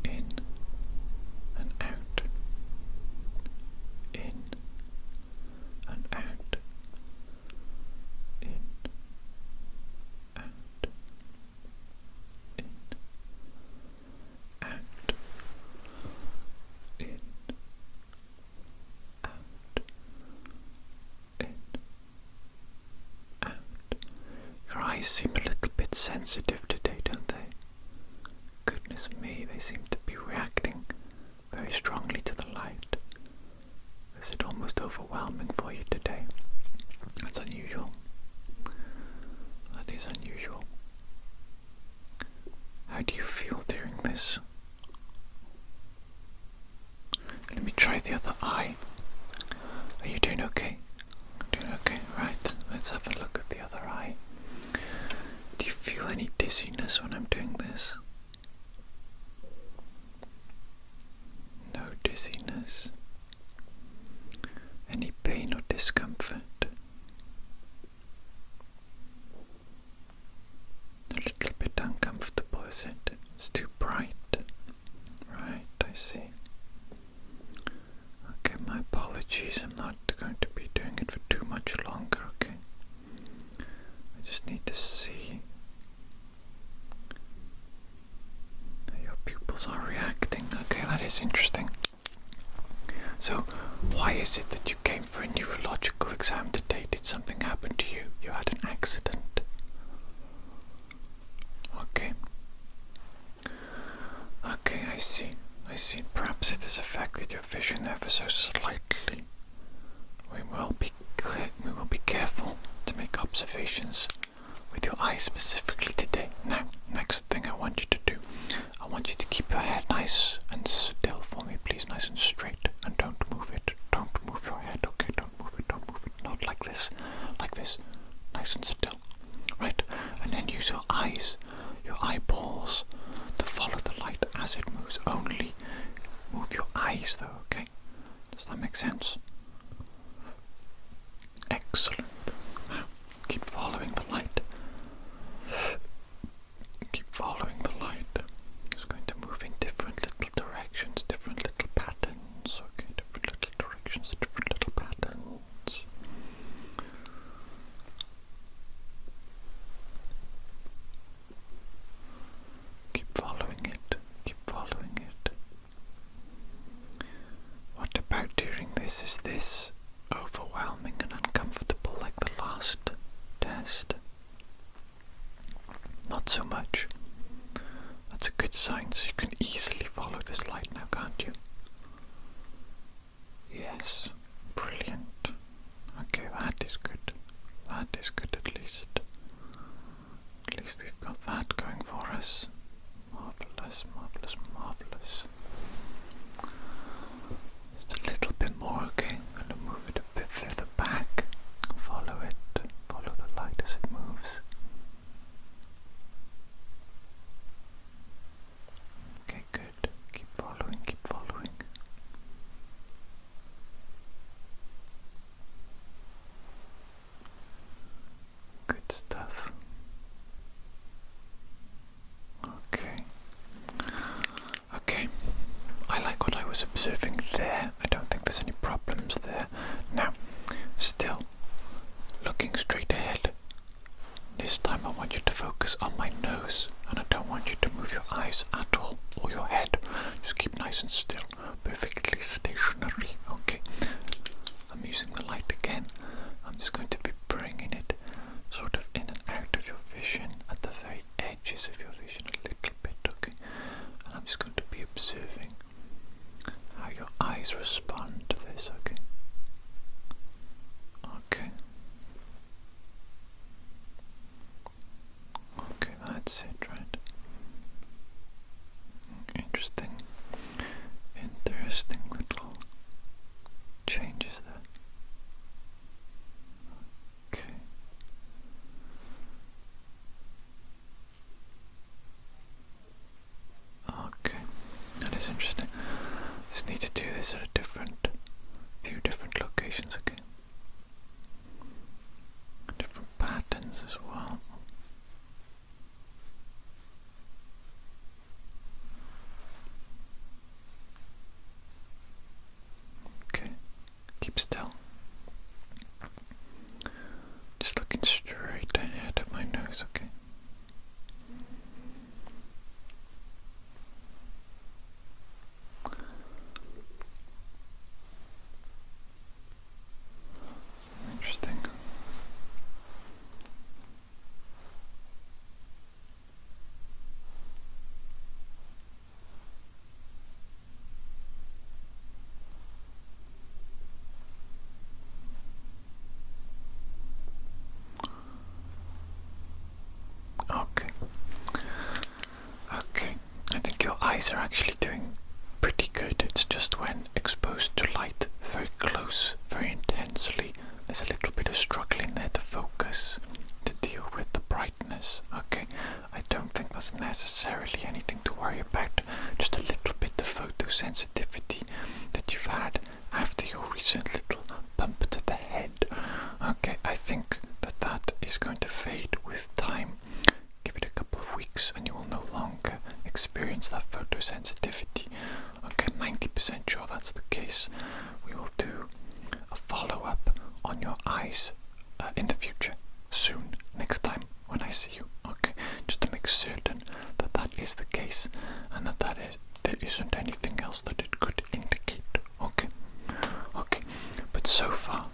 In and out. In and out. In, out, in, out, in, out, in, out. Your eyes seem a little bit sensitive today, don't they? Goodness me, they seem to be reacting very strongly to the light. Is it almost overwhelming for you today? That's unusual. That is unusual. How do you feel during this? Let me try the other eye. Are you doing okay? Doing okay, right. Let's have a look at the other eye. Do you feel any dizziness when I'm doing this? No dizziness. Any pain or discomfort? A little bit uncomfortable, is it? It's too bright. Right, I see. Okay, my apologies. I'm not going to be doing it for too much longer, okay? I just need to see how your pupils are reacting. Okay, that is interesting. So, why is it that you came for a neurological exam today? Did something happen to you? You had an accident? Okay. Okay, I see. I see. Perhaps it has affected your vision ever so slightly. We will be careful to make observations with your eyes specifically today. Now, next thing I want you to do, I want you to keep your head nice and still for me, please, nice and straight, and don't move it. Don't move your head, okay? Don't move it, don't move it. Not like this, nice and still. Right? And then use your eyes, your eyeballs, to follow the light as it moves. Only move your eyes though, okay? Does that make sense? Excellent. Now, keep following the light. Keep following the light. It's going to move in different little directions, different little patterns, okay? Different little directions, different little patterns. Keep following it. Keep following it. What about during this? Is this overwhelming and uncomfortable like the last test? Not so much. That's a good sign, so you can easily follow this light now, can't you? Yes, brilliant. Okay, that is good. That is good at least. At least we've got that going for us. Marvellous, marvellous, marvellous. Just a little bit more, okay? I'm going to move it a bit further back. Follow it. Follow the light as it moves. Okay, good. Keep following, keep following. Good stuff. was observing there. I don't think there's any problems there. Now, still looking straight ahead. This time I want you to focus on my nose, and I don't want you to move your eyes at all, or your head. Just keep nice and still, perfectly stationary. Okay, I'm using the light again. I'm just going to be bringing it sort of in and out of your vision, at the very edges of your vision a little bit, okay? And I'm just going to be observing how your eyes respond to this, okay? Okay. Okay, that's it, right? Interesting. Interesting little changes there. Okay. Okay, that is interesting. Just need to do this at a few different locations, okay? Different patterns as well. Okay, keep still. Just looking straight ahead at my nose, okay? Interesting. Okay. Okay. I think your eyes are actually doing pretty good. It's just when exposed to light very close, very intensely, there's a little bit of struggling there to focus, to deal with the brightness. Okay, I don't think that's necessarily anything to worry about, just a little bit of photosensitivity that you've had after your recent little bump to the head. Okay, I think that is going to fade with time. Give it a couple of weeks and you will no longer experience that photosensitivity. Okay, 90% sure that's the case. We will do a follow-up on your eyes in the future, soon, next time when I see you. Okay, just to make certain that that is the case and that there isn't anything else that it could indicate. Okay, okay, but so far,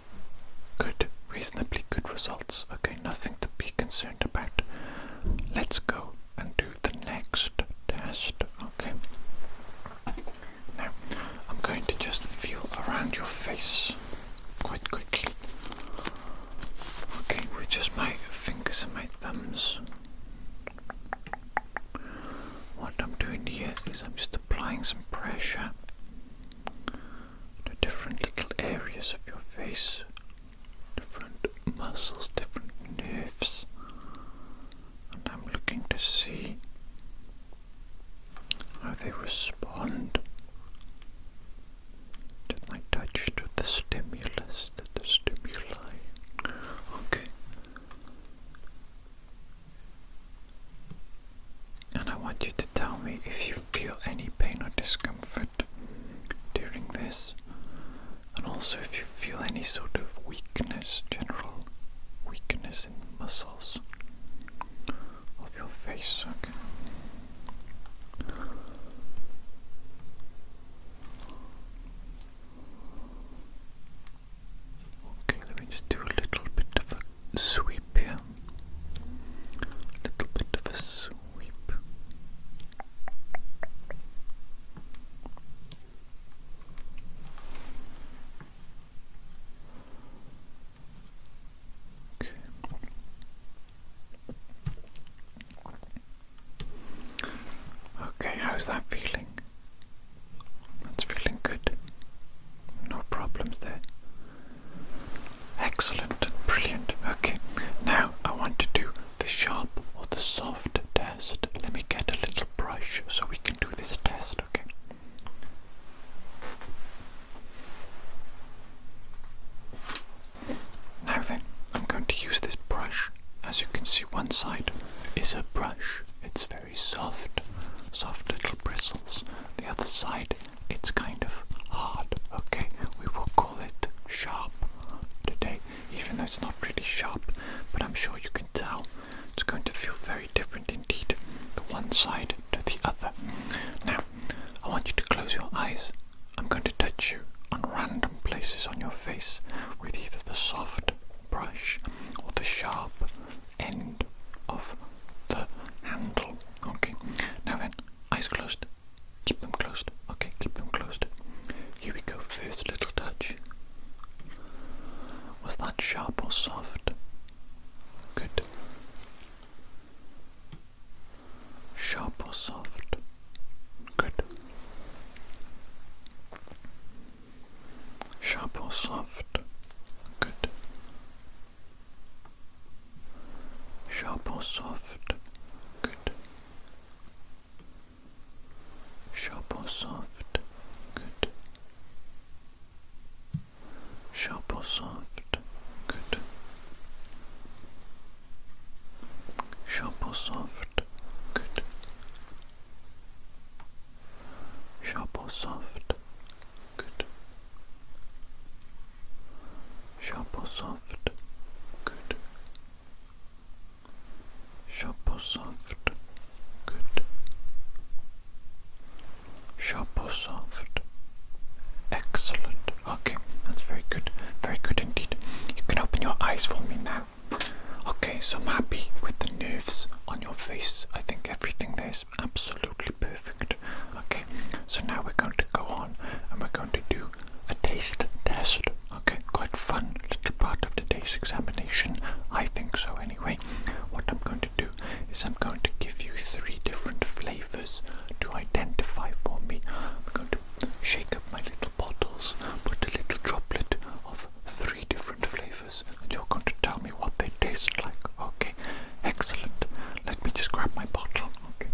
good, reasonably good results. Okay, nothing to be concerned about. Let's go and do the next test. Okay. Now, I'm going to just feel around your face quite quickly. Okay, with just my fingers and my thumbs. What I'm doing here is I'm just applying some pressure to different little areas of your face, different muscles, different nerves. And I'm looking to see how they respond to my touch, to the stimulus, to the stimuli. Okay. And I want you to tell me if you feel any pain or discomfort during this, and also if you feel any sort of weakness, general weakness in the muscles of your face. Okay. Okay, let me just do a little bit of a sweep here. A little bit of a sweep. Okay. Okay, how's that feeling? That's feeling good. No problems there. Excellent, brilliant. Okay, now I want to do the sharp or the soft test. Let me get a little brush so we can do this test, okay? Now then, I'm going to use this brush. As you can see, one side is a brush. It's very soft, soft little bristles. The other side, it's kind of one side to the other. Now, I want you to close your eyes. I'm going to touch you on random places on your face with either the soft brush or the sharp end of the handle. Okay, now then, eyes closed. Keep them closed. Okay, keep them closed. Here we go. First little touch. Was that sharp or soft? Good. Sharp or soft? Good. Sharp or soft? Good. Sharp or soft? Good. Sharp or soft? Good. Sharp or soft? Good. Sharp or soft? Good. Sharp or soft? Good. Sharp or soft? Good. Sharp or soft? Good. Sharp or soft? Excellent. Okay, that's very good. Very good indeed. You can open your eyes for me now. Okay, so I'm happy with the nerves on your face. I think everything there is absolutely perfect. Okay, so now we're going to go on and we're going to do a taste test. Okay, quite fun little part of today's examination. I think so anyway. What I'm going to do is I'm going to give you 3 different flavors to identify for me. I'm going to shake up my little bottles, put a little droplet of 3 different flavors, and you're going to tell me what they taste like. Okay, excellent. Let me just grab my bottle. Okay.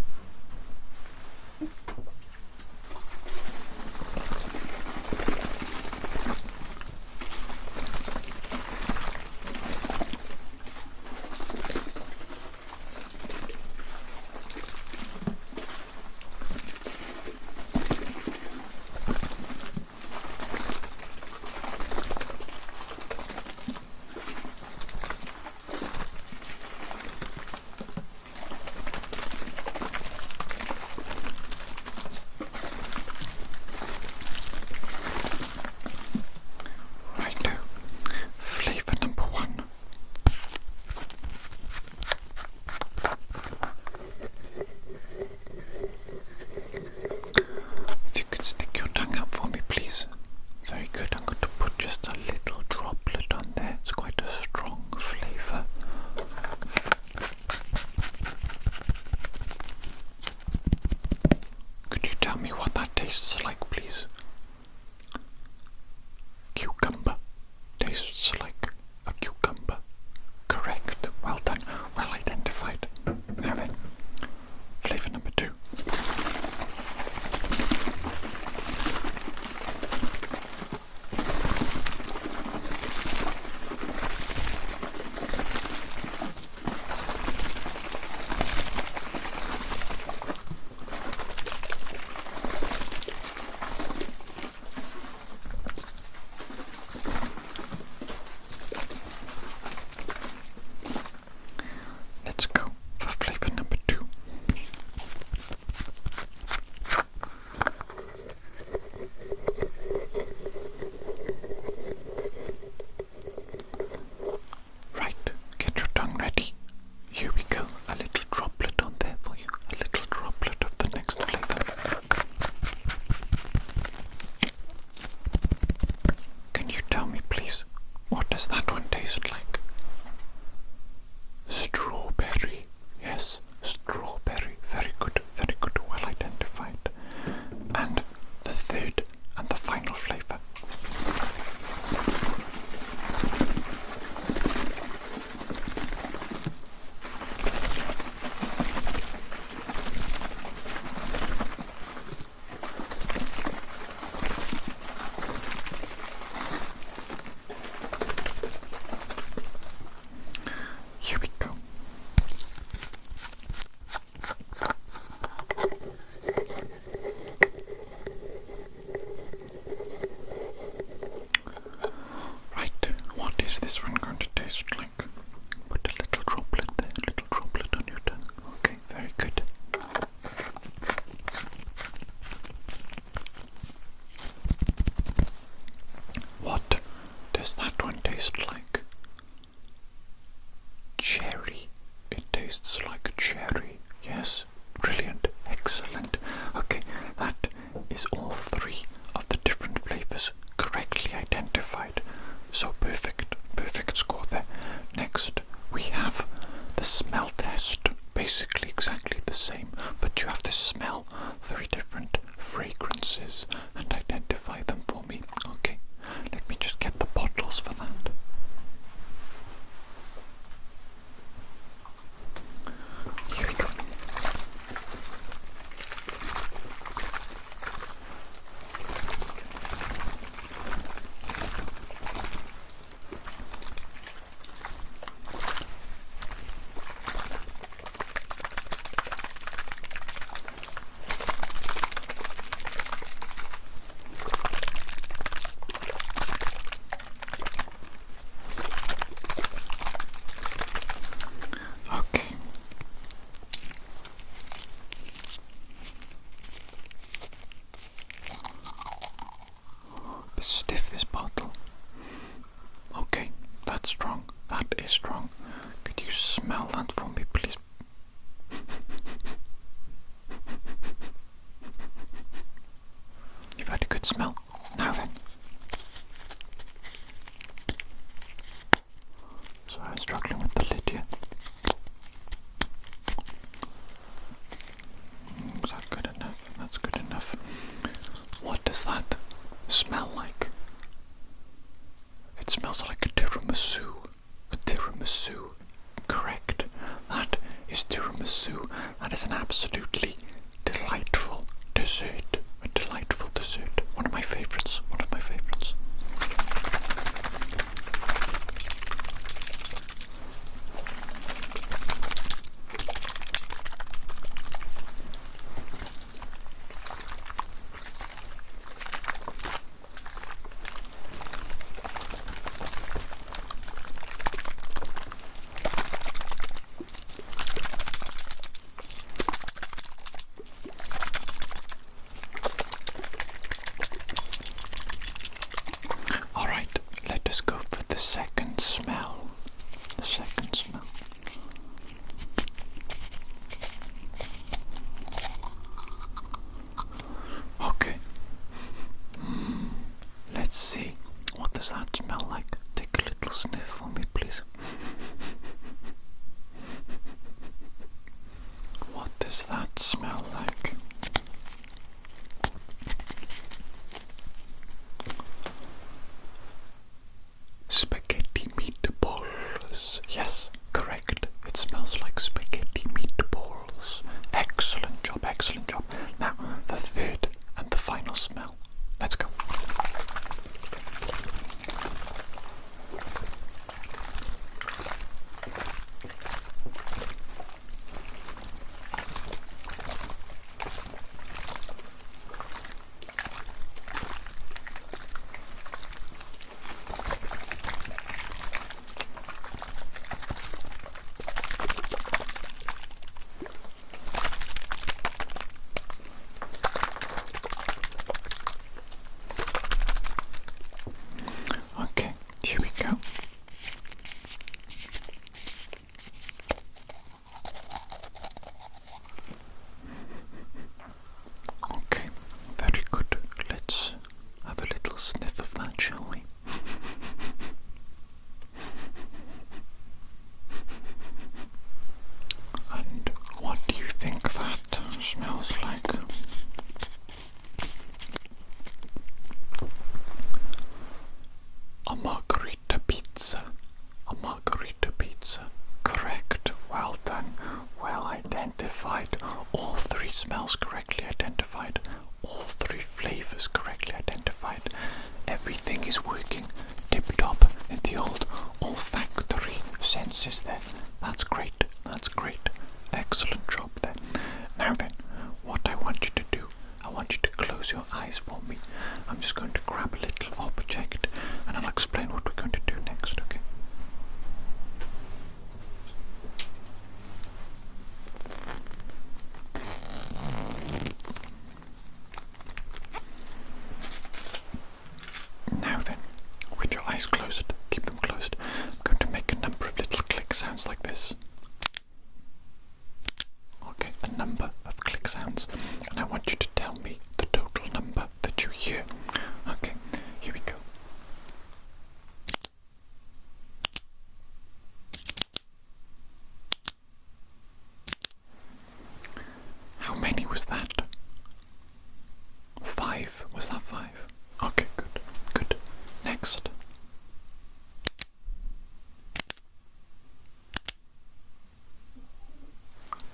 Tastes like, please. Cucumber. Tastes like a cucumber. Correct. Well done. Well identified. Now then, flavor number 2. good smell. Now then. So I'm struggling with the lid here. Is that good enough? That's good enough. What does that smell like? It smells like a tiramisu. A tiramisu. Correct. That is tiramisu. That is an absolutely delightful dessert. A delightful dessert. One of my favorites. One of my favorites. Alright, let us go for the second smell. The second smell. Okay. Let's see. What does that smell like? Take a little sniff for me, please. What does that smell like? Spaghetti meatballs. Yes, correct. It smells like spaghetti meatballs. Excellent job, excellent job. Now, the third and the final smell. Let's go. Okay, here we go. Okay, very good. Let's have a little sniff of that, shall we? And what do you think that smells like? A margarita pizza. A margarita pizza. Correct. Well done. Well identified. All three smells correctly identified. All three flavors correctly identified. Everything is working tip-top in the old olfactory senses there. That's great. That's great. Excellent job there. Now then, what I want you to do, I want you to close your eyes for me. I'm just going to grab a little object and I'll explain what we're going to do next, okay? Now then, with your eyes closed, keep them closed, I'm going to make a number of little click sounds like this. Okay, a number of click sounds, and I want you to tell me the total number that you hear. Okay, here we go. How many was that? 5. Was that 5? Okay, good. Good. Next.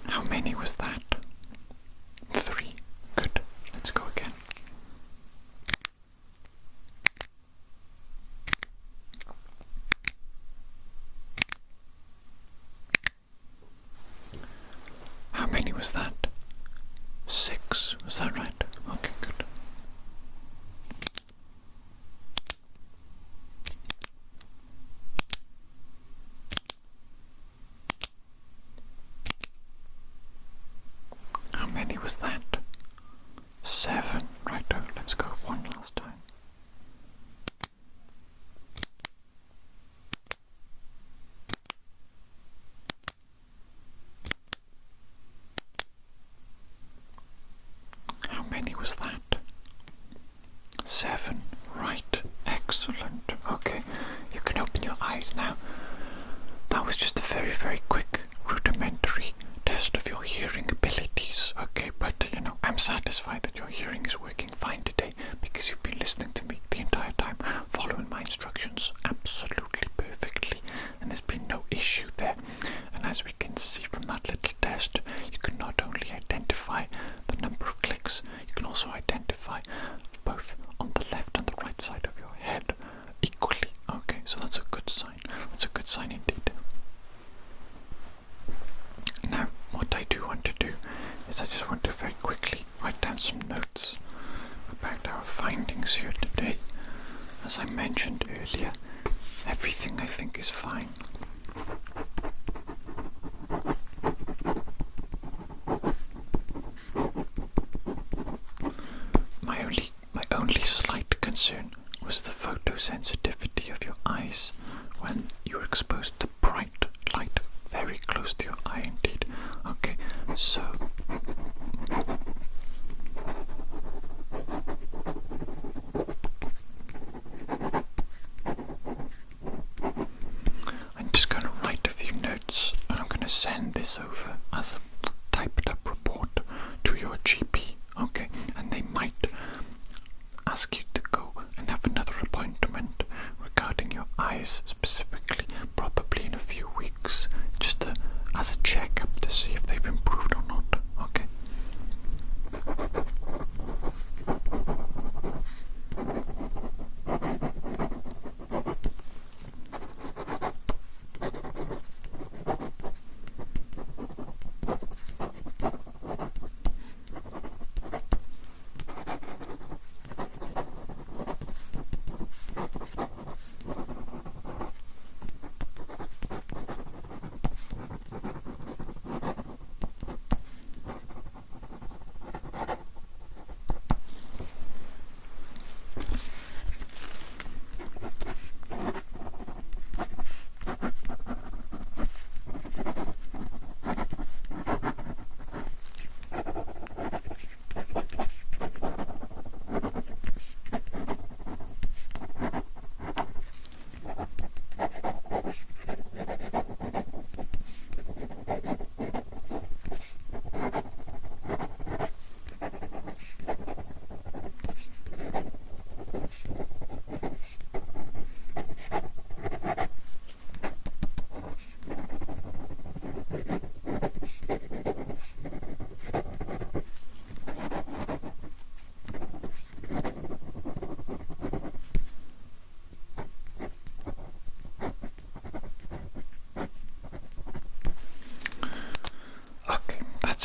How many was that? 3. Good. Let's go again. How many was that? 6. Was that right? Okay, good. How many was that? 7. Right, let's go one last time. How many was that? 7. Right, excellent. Okay, you can open your eyes now. That was just a very, very quick, rudimentary test of your hearing abilities. Okay, but I'm satisfied that your hearing is working fine today because you've been listening to me the entire time, following my instructions absolutely perfectly, and there's been no issue there. And as we can see from that little test, you can not only identify the number of clicks, you can also identify both on the left and the right side of your head equally. Okay, so that's a good sign. That's a good sign indeed. Now, what I do want to do is I just want to very quickly write down some notes about our findings here today. As I mentioned earlier, everything I think is fine. My only slight concern was the photosensitivity of your eyes when you're exposed to bright light very close to your eye indeed. Okay, so I'm just going to write a few notes and I'm going to send this over as a typed up report to your GP. Okay, and they might ask you to go and have another appointment regarding your eyes specifically, probably in a few weeks, just as a checkup to see if they've improved or not. Okay.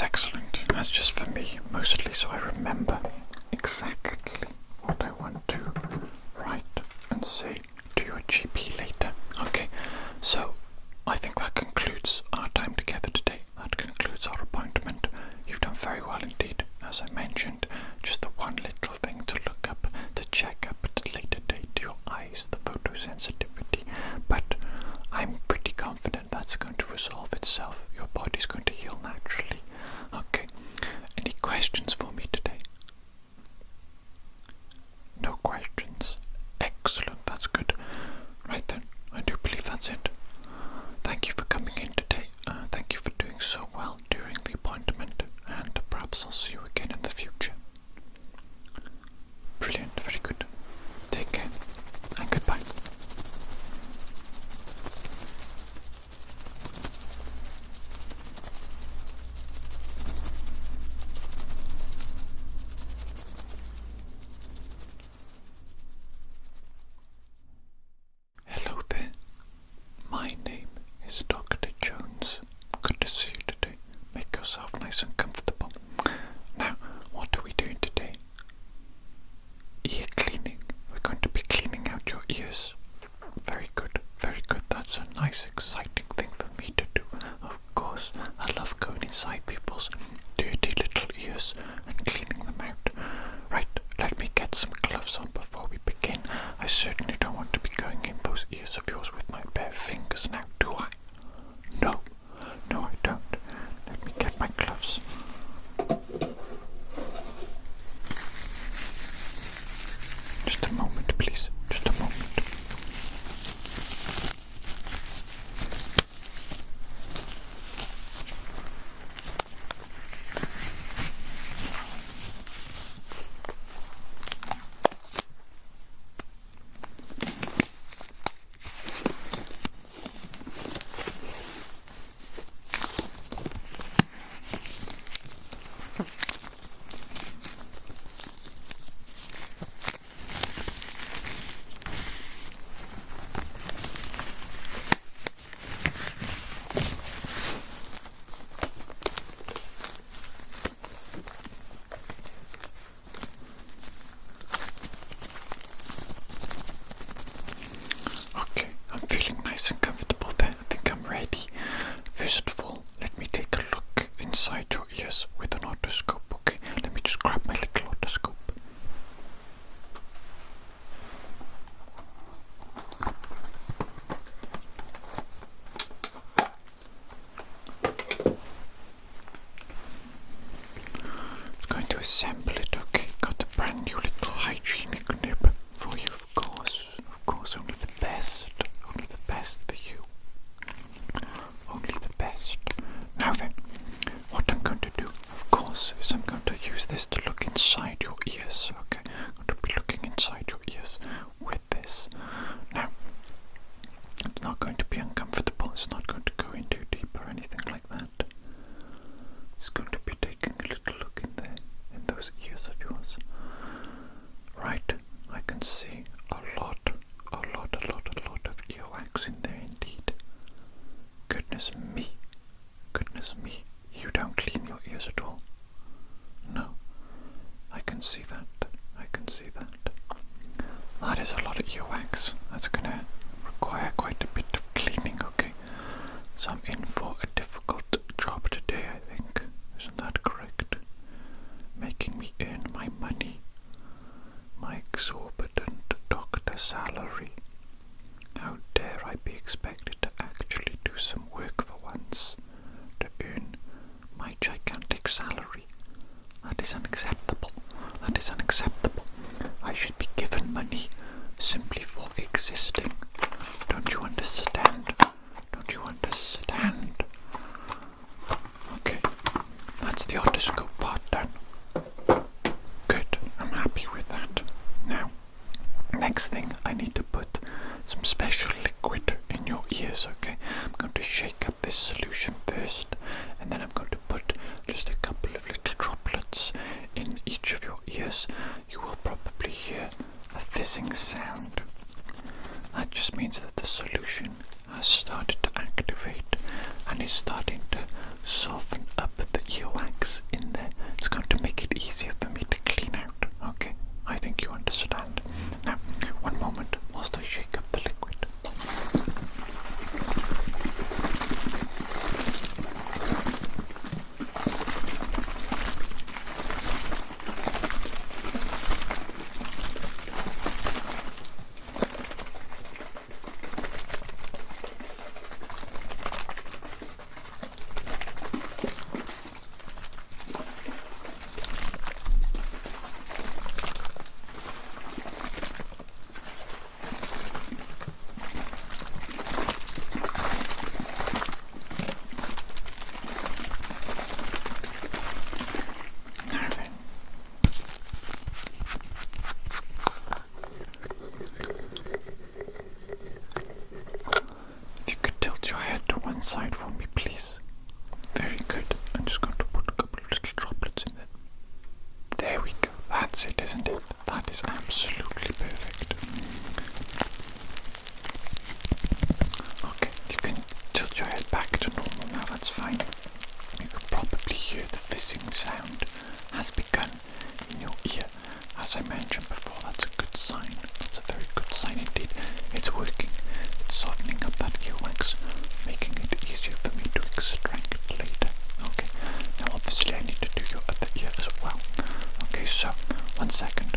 Excellent. That's just for me mostly, so I remember exactly what I want to write and say to your GP later. Okay, so I think that concludes our time together today. That concludes our appointment. You've done very well indeed. As I mentioned, just the one little thing to look up, to check up at a later date, your eyes, the photosensitivity. But I'm pretty confident that's going to resolve itself. Your body's going to heal naturally. Okay, any questions for me today? No questions. Excellent, that's good. Right then, I do believe that's it. Thank you for coming in today. Thank you for doing so well during the appointment, and perhaps I'll see you again in the future. Brilliant, very good. Take care, and goodbye. Hello there. My name is Dr. Jones. Good to see you today. Make yourself nice and comfortable. Now, what are we assemble it, okay? Got a brand new little hygienic nib for you, of course. Of course, only the best. Only the best for you. Only the best. Now then, what I'm going to do, of course, is I'm going to use this to look inside your ears, okay? I'm going to be looking inside your ears with this. Now, it's not going to be uncomfortable. It's not going to go in too deep or anything like that. It's going to be taking a little look in there, in those ears of yours. Right, I can see a lot of earwax in there indeed. Goodness me, you don't clean your ears at all. No, I can see that. That is a lot of earwax. That's gonna require quite a bit of cleaning, okay? So I'm in for a difficult job today, I think. Isn't that correct? Making me earn my money. My exorbitant doctor salary. How dare I be expected to actually do some work for once to earn my gigantic salary? That is unacceptable. I should be given money simply for existing. Don't you understand? Okay, that's the otoscope part done. Good, I'm happy with that. Now, next thing, I need to put some special liquid in your ears, okay? I'm going to shake up this solution first, and then I'm going to put just a couple of little droplets in each of your ears. You will probably hear a fizzing sound. That just means that the solution has started to activate and is starting to soften up the earwax in there. It's going to make it easier for me to clean out, okay? I think you understand. Now, one moment whilst I shake up the liquid. Side for me, please. Very good. I'm just going to put a couple of little droplets in there. There we go. That's it, isn't it? That is absolutely perfect. Okay, you can tilt your head back to normal now. That's fine. You can probably hear the fizzing sound has begun in your ear. As I mentioned before, that's a good sign. That's a very good sign indeed. It's working. It's softening up that earwax, making it easier for me to extract later. Okay, now obviously I need to do your other ear as well. Okay, so 1 second.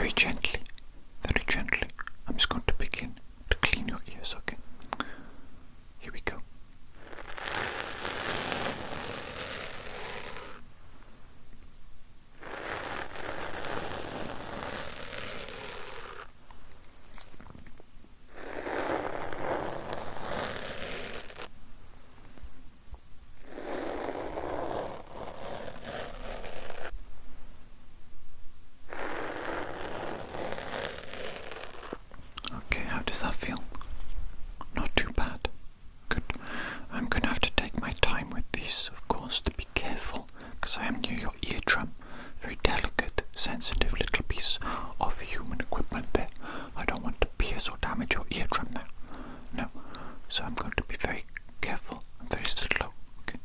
very gently, very gently. I'm just going to begin to clean your ears, okay? Here we go. Okay, how does that feel? Not too bad. Good. I'm going to have to take my time with these, of course, to be careful, because I am near your eardrum. Very delicate, sensitive little piece of human equipment there. I don't want to pierce or damage your eardrum there. No. So I'm going to be very careful and very slow. Okay.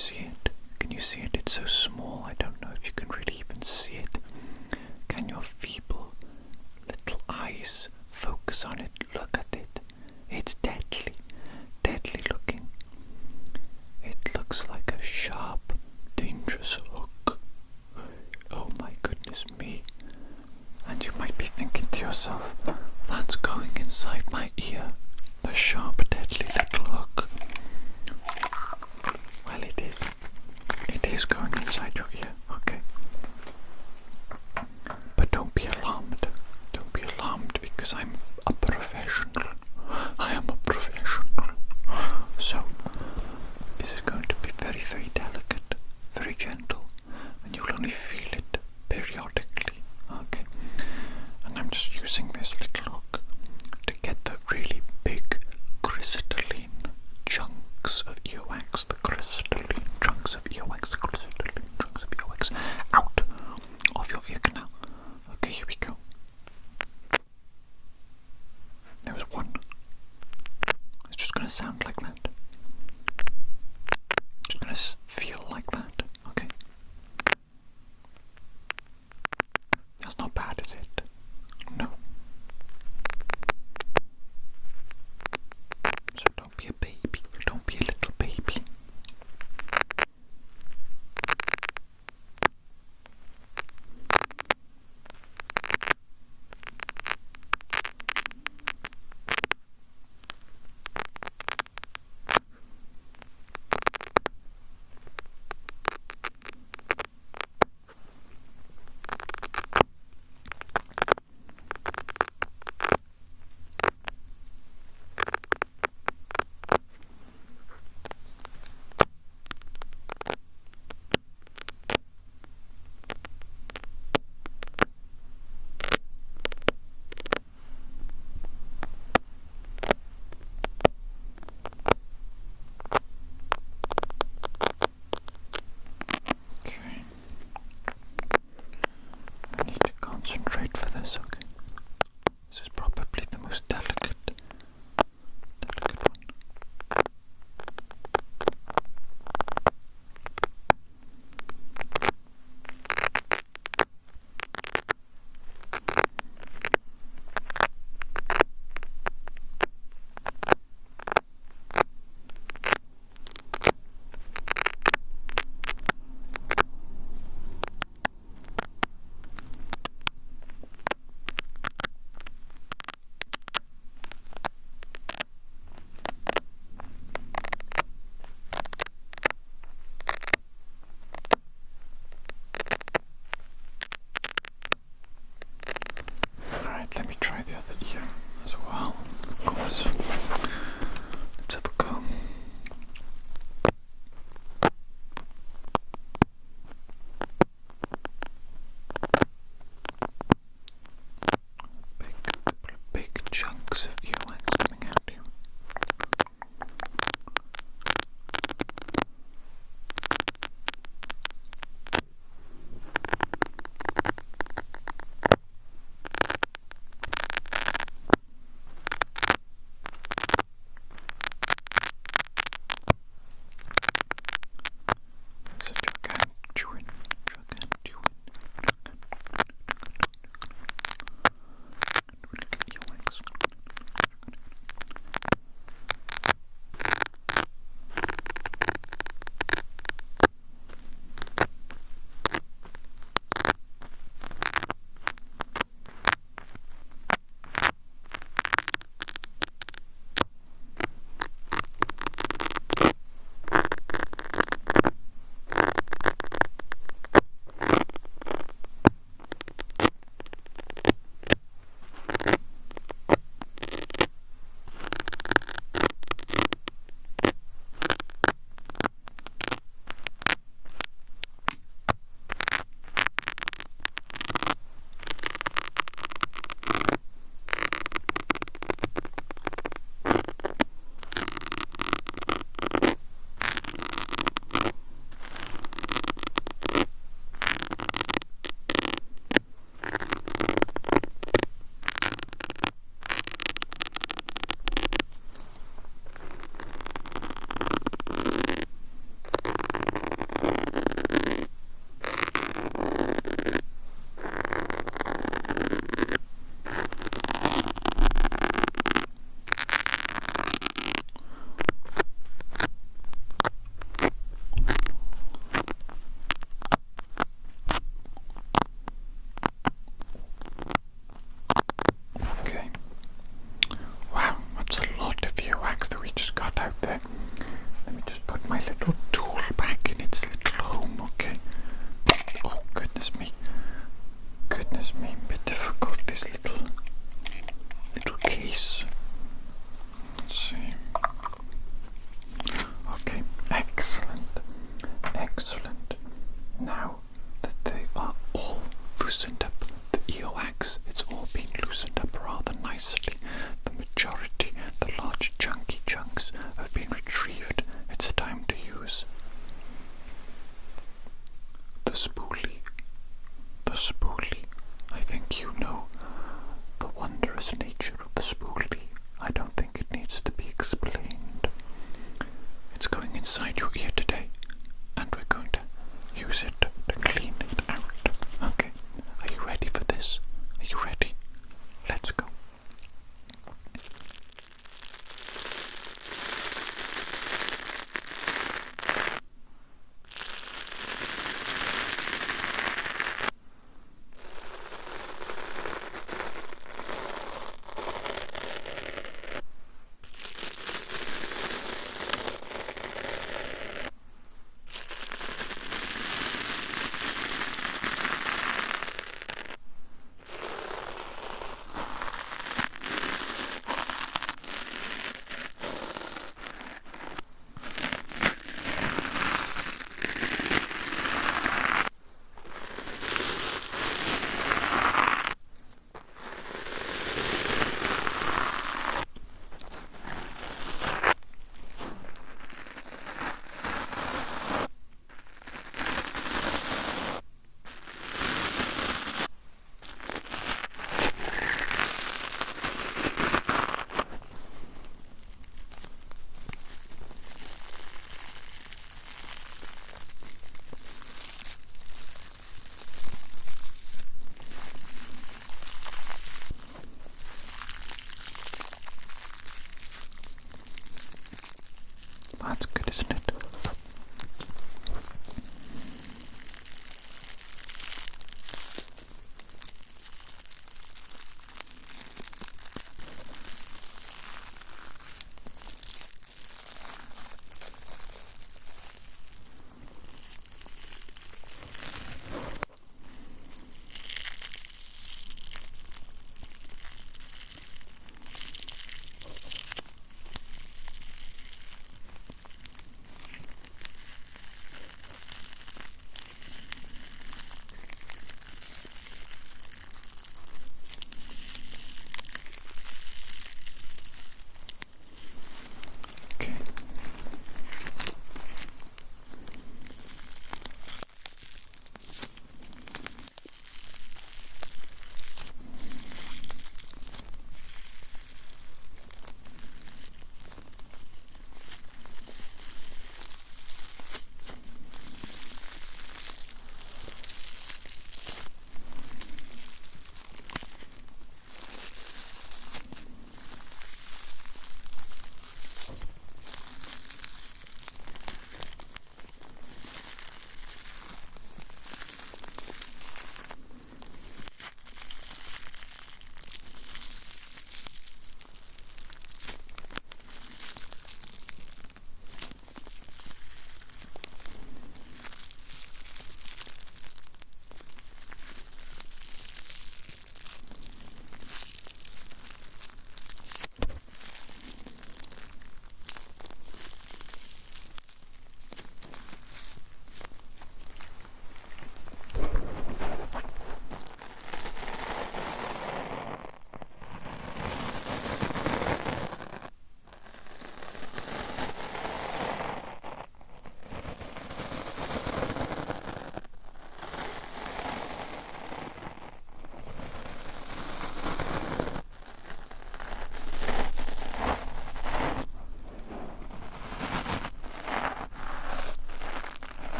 see it? Can you see it? It's so small, I don't know if you can really even see it. Can your feeble little eyes focus on it? Look at it. It's deadly, deadly looking. It looks like a sharp, dangerous hook. Oh my goodness me. And you might be thinking to yourself, that's going inside my ear. The sharp, deadly little hook. Well, it is. It is going inside your ear, okay. But don't be alarmed. Don't be alarmed because I'm a professional. I am a professional. So, this is going to be very, very delicate, very gentle, and you'll only feel it periodically, okay? And I'm just using this little hook to get the really big crystalline chunks of earwax, the crystalline chunks of earwax, the crystalline chunks of earwax.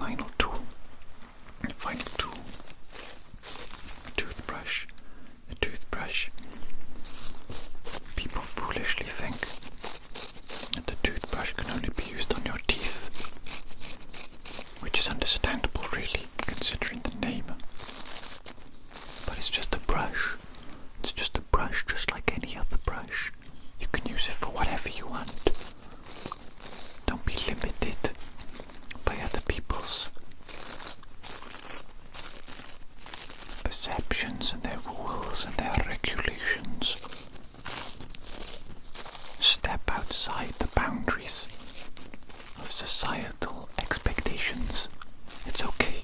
final tool. The final tool. A toothbrush. A toothbrush. People foolishly think that the toothbrush can only be used on your teeth, which is understandable really, considering the name. But it's just a brush. It's just a brush, just like any other brush. You can use it for whatever you want. Don't be limited by other people's perceptions and their rules and their regulations. Step outside the boundaries of societal expectations. It's okay.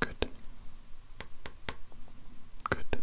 Good. Good.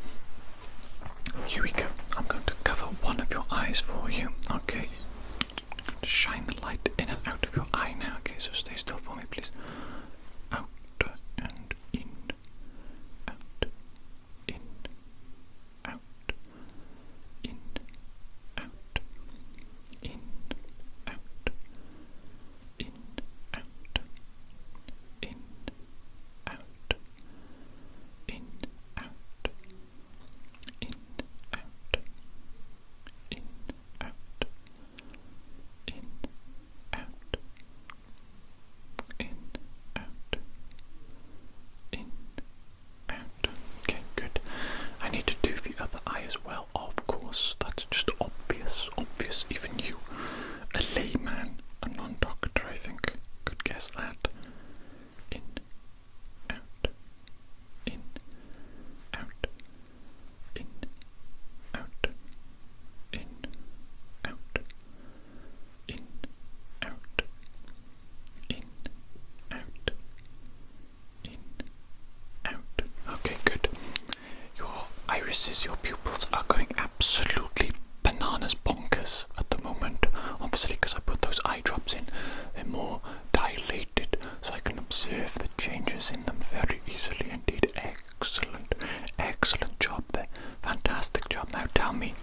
irises, your pupils are going absolutely bananas bonkers at the moment. Obviously, because I put those eye drops in, they're more dilated, so I can observe the changes in them very easily indeed. Excellent, excellent job there. Fantastic job. Now tell me,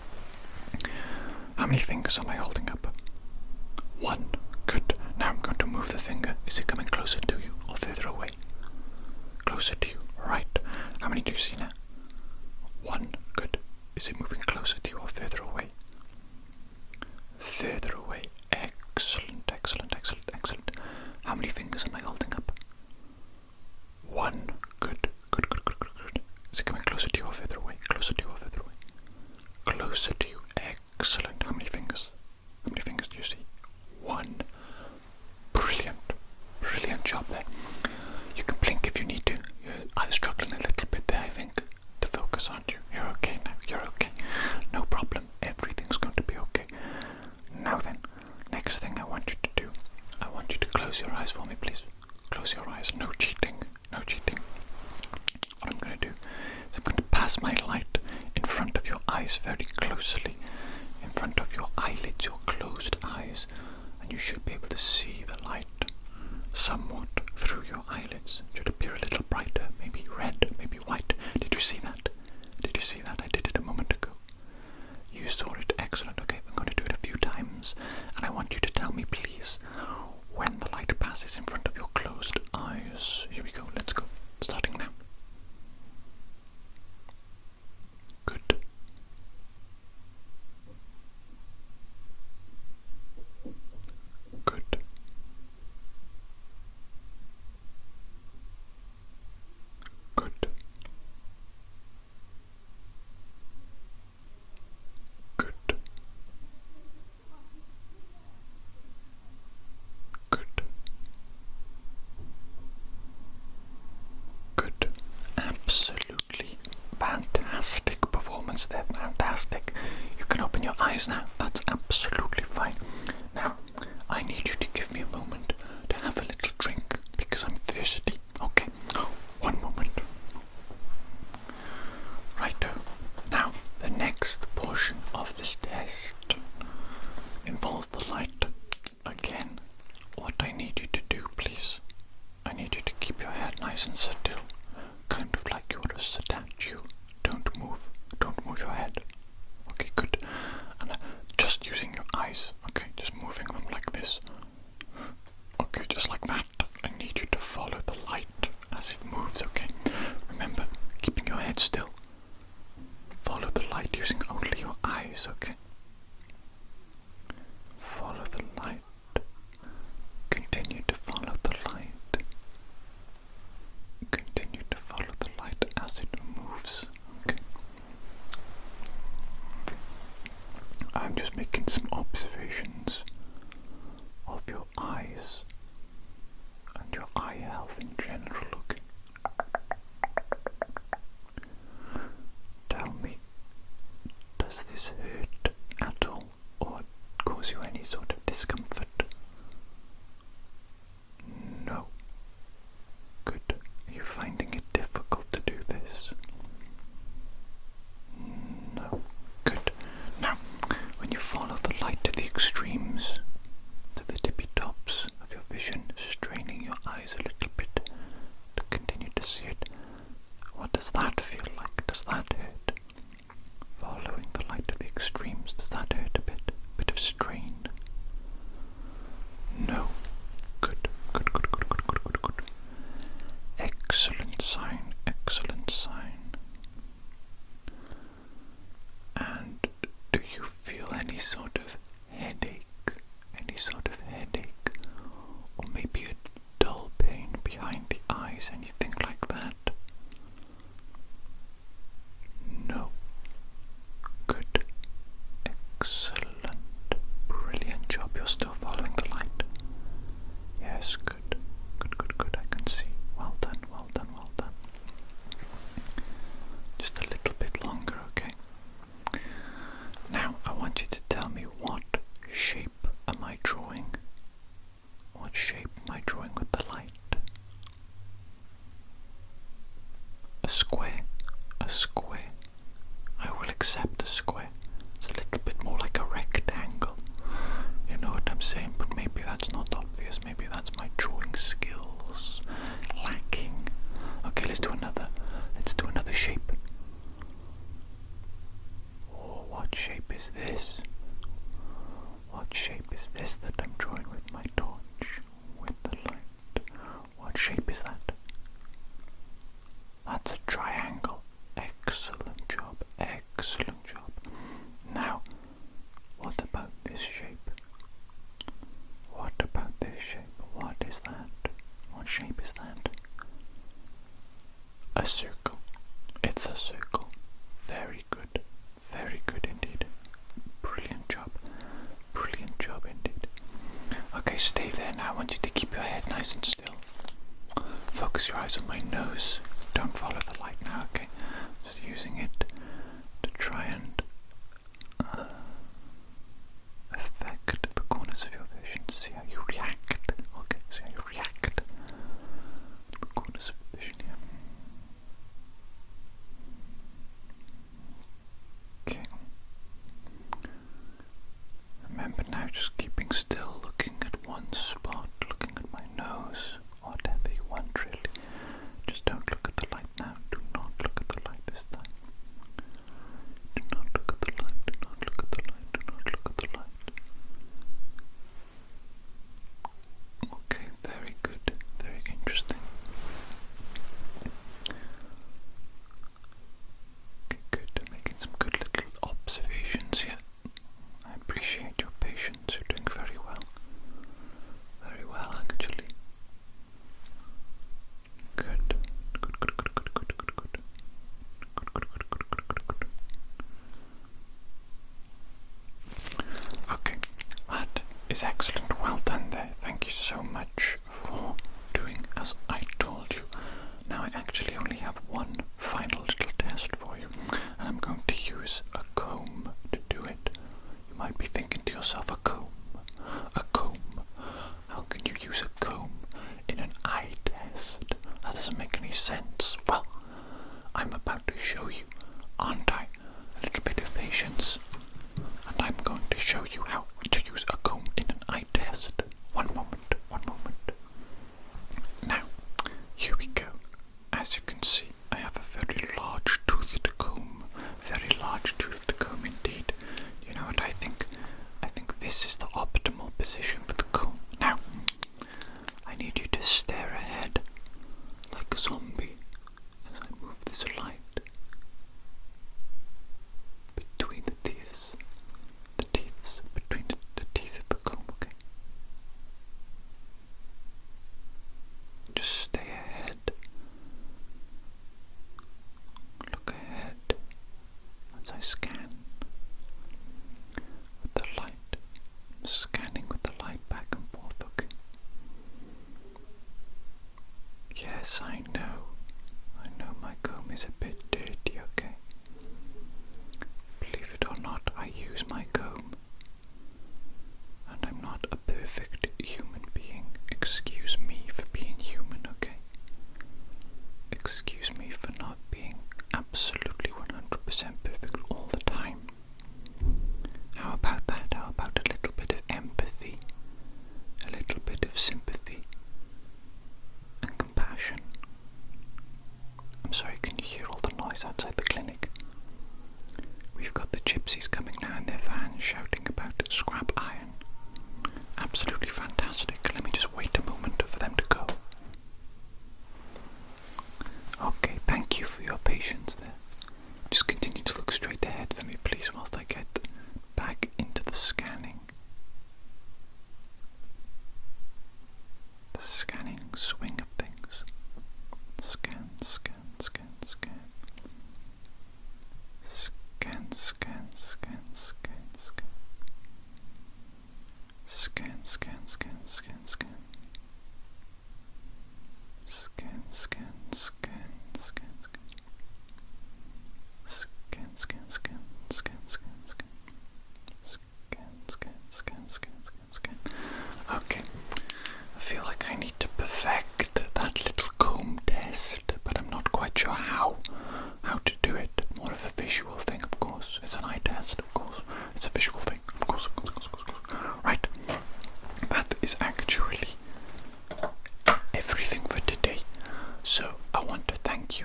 how many fingers am I holding up? One. Good. Now I'm going to move the finger. Is it coming closer to you or further away? Closer to you. Right. How many do you see now? One. Good. Is it moving closer to you or further away? Further away. Excellent, excellent, excellent, excellent. How many fingers am I holding up? One. Good. Good, good, good, good, good. Is it coming closer to you or further away? Closer to you or further away? Closer to you. Excellent. How many fingers? How many fingers do you see? One. Brilliant. Brilliant job there. You can blink if you need to. You're struggling a little bit there, I think, to focus, aren't you? You're okay now. You're okay. No problem. Everything's going to be okay. Now then, next thing I want you to do, I want you to close your eyes for me, please. Close your eyes. No cheating. No cheating. What I'm going to do is I'm going to pass my light in front of your eyes very closely. In front of your eyelids, your closed eyes. And you should be able to see the light somewhat through your eyelids. It should appear a little brighter, maybe red, maybe white. Did you see that? Did you see that? I did it a moment ago. You saw it. Excellent. Okay, I'm going to do it a few times. And I want you to tell me, please, when the light passes in front of your closed eyes. Here we go. Let's go. Starting now. Good. Good. Good. Good. Good. Good. Absolutely fantastic performance there. Fantastic. You can open your eyes now. That's absolutely fine. Now, I need you to give me a moment to have a little drink because I'm thirsty. Okay, one moment. Righto. Now, the next portion of this test involves the light. Again, what I need you to do, please, I need you to keep your head nice and still, kind of like you're a statue. Don't move. Don't move your head. Okay, good. And just using your eyes. Okay, just moving them like this. Okay, just like that. I need you to follow the light as it moves, okay? Remember, keeping your head still. Follow the light using only your eyes, okay? Follow the light. Continue to follow the light. Continue to follow the light as it moves, okay? I'm just making some observations of your eyes and your eye health in general, okay? Tell me, does this hurt at all or cause you any sort of discomfort? No. Good. Are you finding it difficult to do this? No. Good. Now, when you follow the light to the extremes, to the tippy tops of your vision, straining your eyes a little bit to continue to see it, what does that feel like? Does that hurt? Following the light to the extremes, does that hurt a bit? Bit of strain? No. Good. Good, good, good, good, good, good, good. Excellent sign, excellent sign. And do you feel any sort of headache? Any sort of headache? Or maybe a dull pain behind the eyes? Anything like that? No. Good. Excellent. Brilliant job. You're still following the light. Yes, good. Good, good, good. I can see. Well done, well done, well done. Just a little bit longer, okay? Now, I want you to tell me what shape am I drawing? What shape am I drawing with the light? A square. A square. accept the square. It's a little bit more like a rectangle. You know what I'm saying? But maybe that's not obvious. Maybe that's my drawing skills lacking. Okay, let's do another shape. Oh, what shape is this? What shape is this that I'm drawing with my torch, with the light? What shape is that? That's a triangle. Excellent job, excellent job. Now, what about this shape? What about this shape? What is that? What shape is that? A circle. It's a circle. Very good. Very good indeed. Brilliant job. Brilliant job indeed. Okay, stay there now. I want you to keep your head nice and still. Focus your eyes on my nose. Don't follow the light now, okay? Just using it to try and affect the corners of your vision. See how you react. Okay, see how you react to the corners of your vision here. Okay. Remember now, just keeping still, looking at one spot, looking at my nose, whatever you want really. Just don't look at the light now. Do not look at the light this time. Do not look at the light. Do not look at the light. Do not look at the light. Okay, very good. Very interesting. Okay, good. Making some good little observations here. I appreciate your patience. You're doing very well. Very well, actually. Good. Good, good, good, good, good, good, good. Good, good, good, good, good, good, good. Okay, that is excellent. Well done there. Thank you so much for doing as I told you. Now I actually only have one final little test for you, and I'm going to use a comb to do it. You might be thinking to yourself, a comb? A comb? How can you use a comb in an eye test? That doesn't make any sense. Well, I'm about to show you, aren't I? A little bit of patience. And I'm going to show you how to use a comb in an eye test. One moment, one moment. Now, here we go. As you can see, I have a very large toothed comb. Very large toothed comb indeed. You know what I think? I think this is the optimal position for the comb. Now, I need you to stare ahead like a zombie as I move this light between the teeth. Between the teeth of the comb, okay? Just stay ahead. Look ahead as I scan with the light. I'm scanning with the light back and forth, okay? Yes, I know my comb is a bit dirty, okay? Believe it or not, I use my comb. And I'm not a perfect human being. Excuse me for being human, okay? Excuse me for not being absolutely 100% perfect all the time. How about that? How about a little bit of empathy? A little bit of sympathy? And compassion? I'm sorry, can you hear all the noise outside the clinic? We've got the gypsies coming now in their van shouting about scrap iron. Absolutely fantastic. Let me just wait a moment for them to go. Okay, thank you for your patience there. Just continue to look straight ahead for me, please, whilst I get back into the scanning. The scanning swing of things. Scan, scan, scan, scan. Scan, scan, scan, scan, scan. Scan, scan, scan, scan, scan.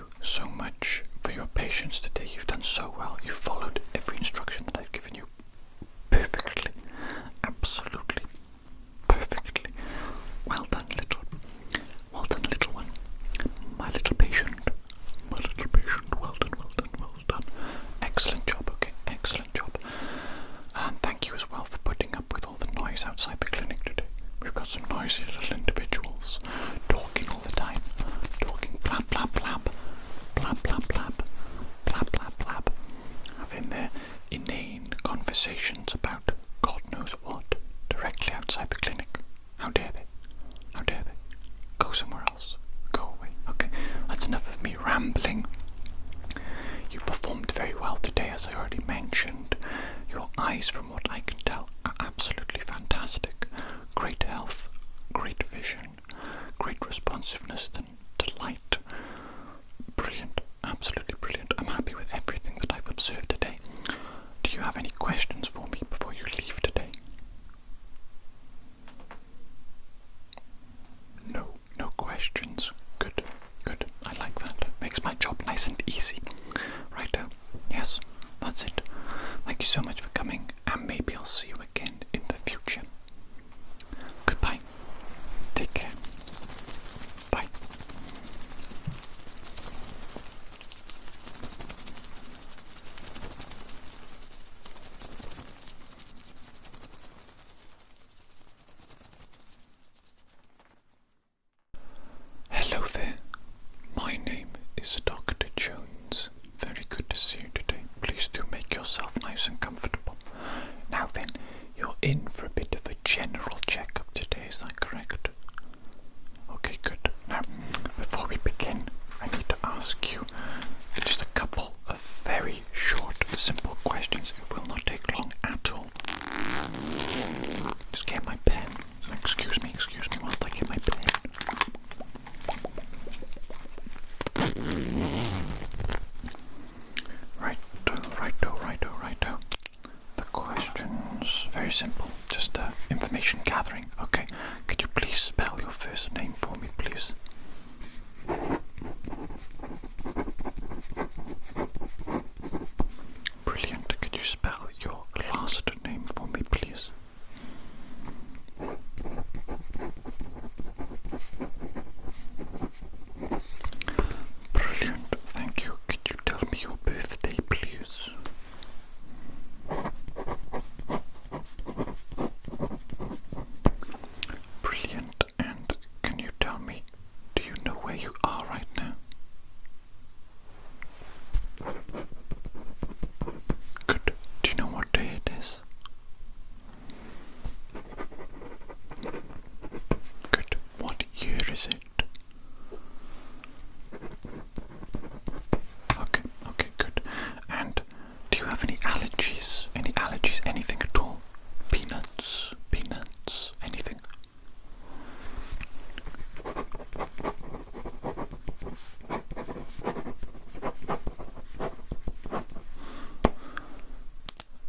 you so much for your patience today. You've done so well. You followed every instruction that I've given you perfectly. Absolutely perfectly. Well done, little one. My little patient. Well done. Excellent job, okay, excellent job. And thank you as well for putting up with all the noise outside the clinic today. We've got some noisy little individuals talking all the time. Talking blab, blab, blab. Blab, blab, blab. Blab, blab, blab. Having their inane conversations about God knows what directly outside the clinic. How dare they? How dare they? Go somewhere else. Go away. Okay, that's enough of me rambling. You performed very well today, as I already mentioned. Your eyes, from what I can tell, are absolutely fantastic. Great health, great vision, great responsiveness to light. Brilliant, absolutely brilliant. I'm happy with everything that I've observed today. Do you have any questions for me before you leave today? No questions. Good. I like that. Makes my job nice and easy. Righto. Yes, that's it. Thank you so much for coming, and maybe I'll see you again in the future. Goodbye. Take care. Bye. Hello there. My name is Dr. Jones. Very good to see you today. Please do make yourself nice and comfortable. Now then, you're in for a bit of a general checkup today, is that correct? Okay, good. Now, before we begin, I need to ask you just a couple of very short, simple questions. It will not take long at all. Just get my pen. Excuse me whilst I get my pen. Righto. The questions, very simple, just information gathering. Okay, could you please spell your first name for me, please? Brilliant. Could you spell your last name for me, please? Brilliant. Thank you. Could you tell me your birthday, please? Brilliant. And can you tell me, do you know where you are right now? Good. Do you know what day it is? Good. What year is it? Okay, good. And do you have any allergies? Anything at all? Peanuts, anything?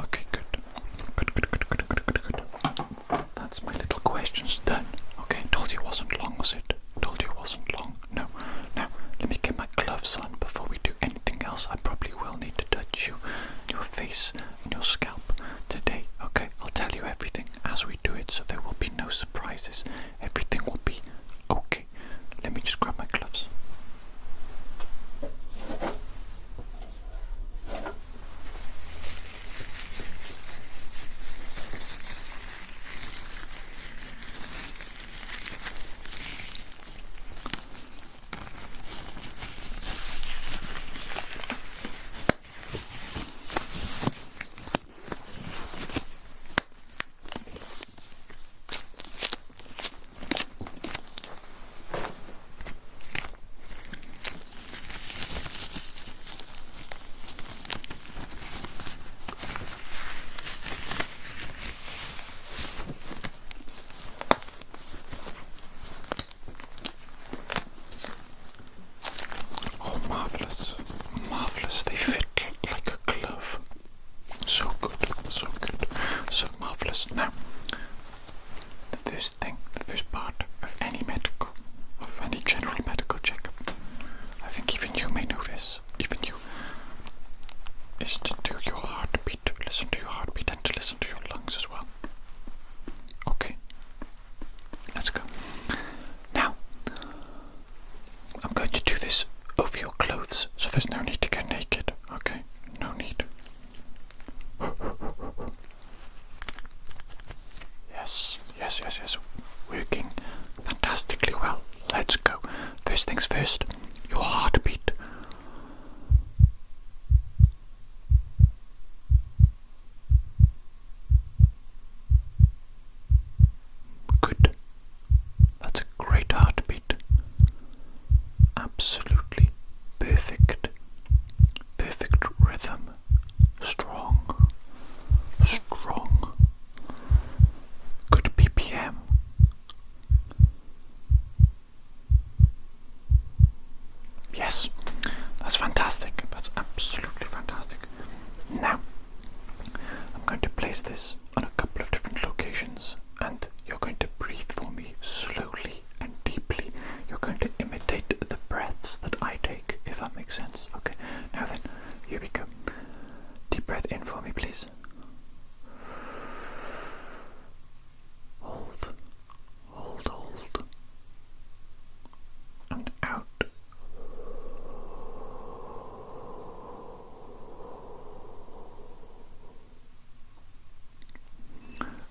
Okay, good. That's my little questions done. Okay, told you it wasn't long, was it? Told you it wasn't long. No. Now, let me get my gloves on before we do anything else. I probably will need to touch you, your face, and your scalp today. Okay, I'll tell you everything as we do it, so there will be no surprises. Everything will be okay. Let me just grab my gloves. there's no need to get naked. Okay, no need. Yes. Working fantastically well. Let's go. First things first, your heartbeat. Good. That's a great heartbeat. Absolutely perfect. Perfect rhythm. Strong. Good BPM. Yes, that's fantastic. That's absolutely fantastic. Now, I'm going to place this on a couple of different locations, and you're going to breathe for me slowly and deeply. You're going to imitate the breaths that I take, if that makes sense. Okay, now then, here we go. Deep breath in for me, please. Hold. And out.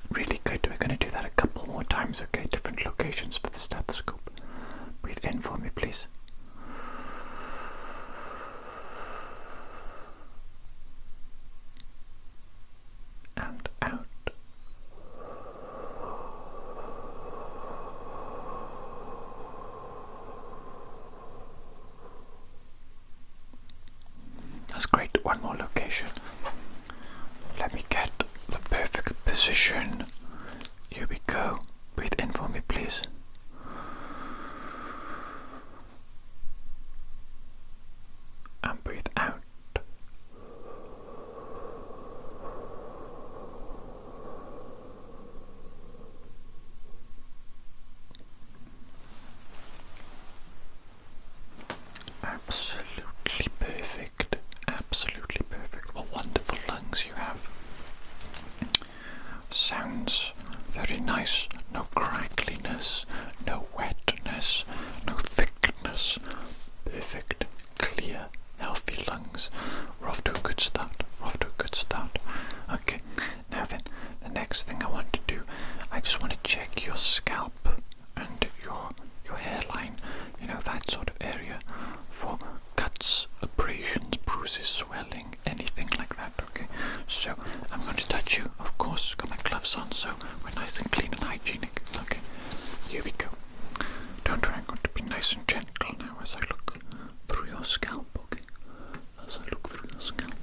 Really good. We're going to do that a couple more times, okay? Different locations for the stethoscope. Breathe in for me, please. And out. That's great. One more location. Let me get the perfect position. Here we go. Breathe in for me, please. And breathe out. Absolutely perfect. Absolutely perfect. What wonderful lungs you have. Sounds very nice. No crackliness, no wetness, no thickness. Perfect, clear, healthy lungs. We're off to a good start. Okay, now then, the next thing I want to do, I just want to check your scalp and your hairline, you know, that sort of area, for cuts, abrasions, bruises, swelling, anything like that, okay? So, I'm going to touch you, of course, got my gloves on, so we're nice and clean and hygienic, okay? Here we go. Don't worry, I'm going to be nice and gentle now as I look through your scalp, okay? As I look through your scalp.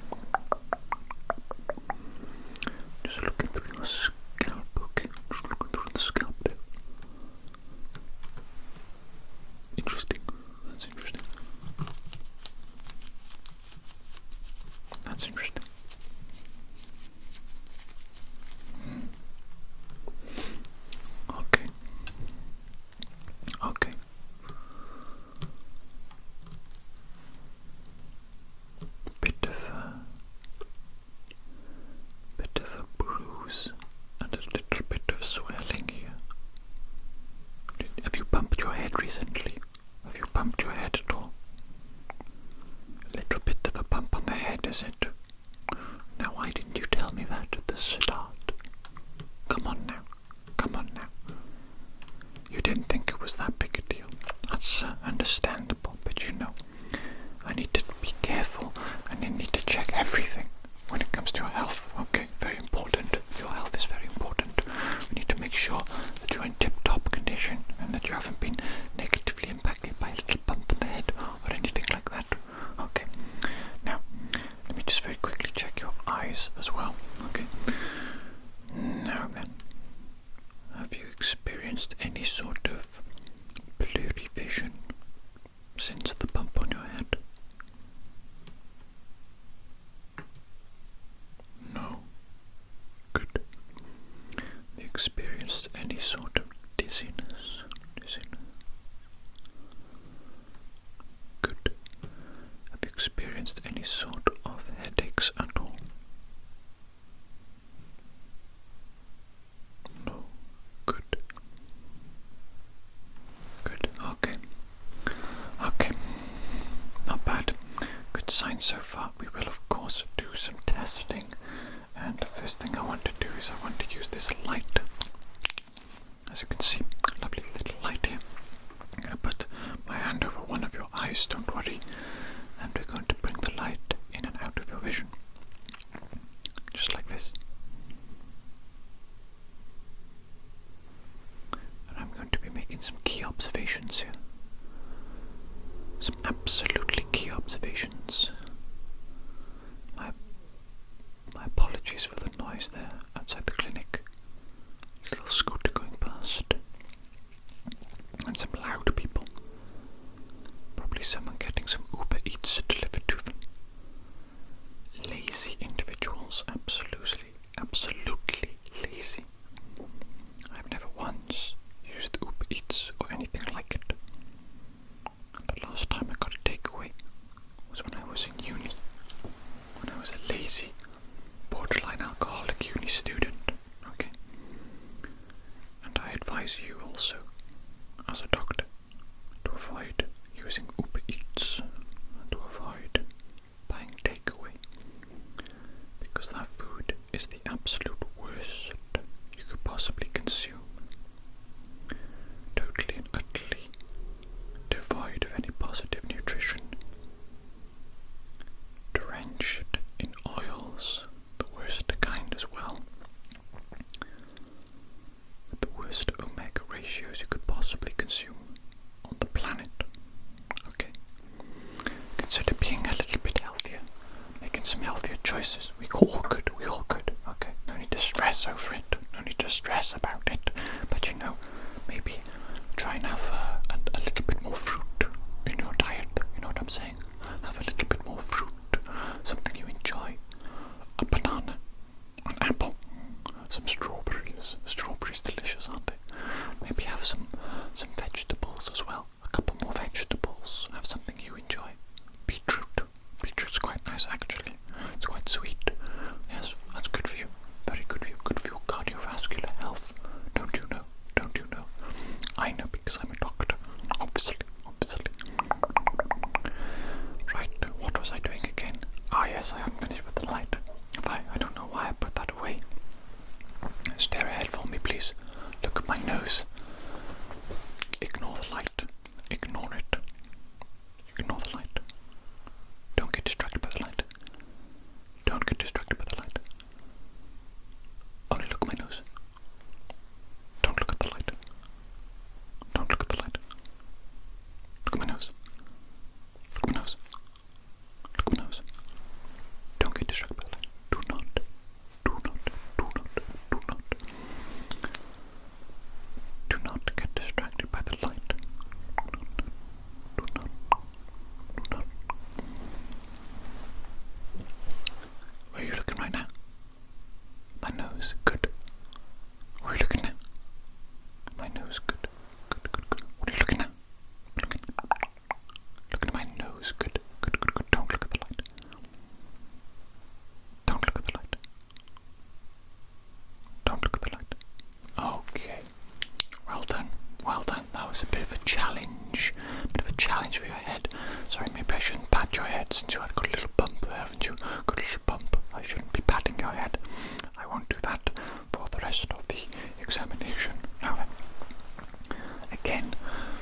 Just looking through your scalp, okay? Just looking through the scalp there. Interesting. That's interesting. That's interesting. Okay. Okay. Bit of a bruise and a little bit of swelling here. Have you bumped your head recently? Have you bumped your head at all? A little bit of a bump on the head, is it? Now, why didn't you tell me that at the start? Come on now. You didn't think it was that big a deal. That's understandable, but you know, I need to be careful and I need to check everything when it comes to your health. Okay, very important. Your health is very important. We need to make sure that you're in tip-top condition and that you haven't been negatively impacted by a little bump in the head or anything like that. Okay, now let me just very quickly check your eyes as well. Okay, now then, have you experienced any sort of blurry vision since the bump on your head? No. Good. Have you experienced any sort of dizziness? Good. Have you experienced any sort of headaches at all? No. Good. Okay. Not bad. good signs so far. We will, of course, do some testing. And the first thing I want to do is I want to use this light. As you can see, lovely little light here. I'm going to put my hand over one of your eyes, don't worry. And we're going to bring the light in and out of your vision. Just like this. And I'm going to be making some key observations here. Some absolutely key observations. My apologies for the noise there outside the clinic. A little scooter going past. And some loud people. Probably someone getting some Uber Eats delivered to them. Lazy individuals, absolutely lazy. I've never once used Uber Eats or anything like it. And the last time I got a takeaway was when I was in uni. When I was a lazy, borderline alcoholic uni student. Okay? And I advise you also, as a doctor, to avoid using Uber Eats and to avoid buying takeaway, because that food is the absolute worst you could possibly consume. Totally and utterly devoid of any positive nutrition, drenched in oils, the worst kind as well, with the worst omega ratios you could possibly consume on the planet. Okay, consider being a little bit healthier, making some healthier choices. We all could. Okay, no need to stress over it, no need to stress about it, but you know, maybe try and have a little bit more fruit in your diet, you know what I'm saying? Have a little bit more fruit, something you enjoy, a banana, an apple, some strawberries. Strawberries delicious, aren't they? Maybe have some vegetables as well, a couple more vegetables, have something you enjoy. Beetroot's quite nice actually, it's quite sweet. Yes, that's good for you, very good for you, good for your cardiovascular health. Don't you know? I know because I'm a doctor, obviously. Right, what was I doing again? Ah yes, I haven't finished with the light. I don't know why I put that away. Stare ahead for me, please. Look at my nose. Ignore the light. Ignore it. Ignore the light. Don't get distracted by the light. Don't get distracted by the light. Only look at my nose. Don't look at the light. Don't look at the light. Look at my nose. Look at my nose. Look at my nose. Don't get distracted by the light. Do not. Do not get distracted by the light. Do not. Where are you looking right now? My nose. Good. Where are you looking now? My nose. Good. What are you looking at? Look at my nose. Good. Don't look at the light. Don't look at the light. Don't look at the light. Okay. Well done. That was a bit of a challenge. For your head. Sorry, maybe I shouldn't pat your head since you had got a little bump there, haven't you? Got a little bump. I shouldn't be patting your head. I won't do that for the rest of the examination. Now then, again,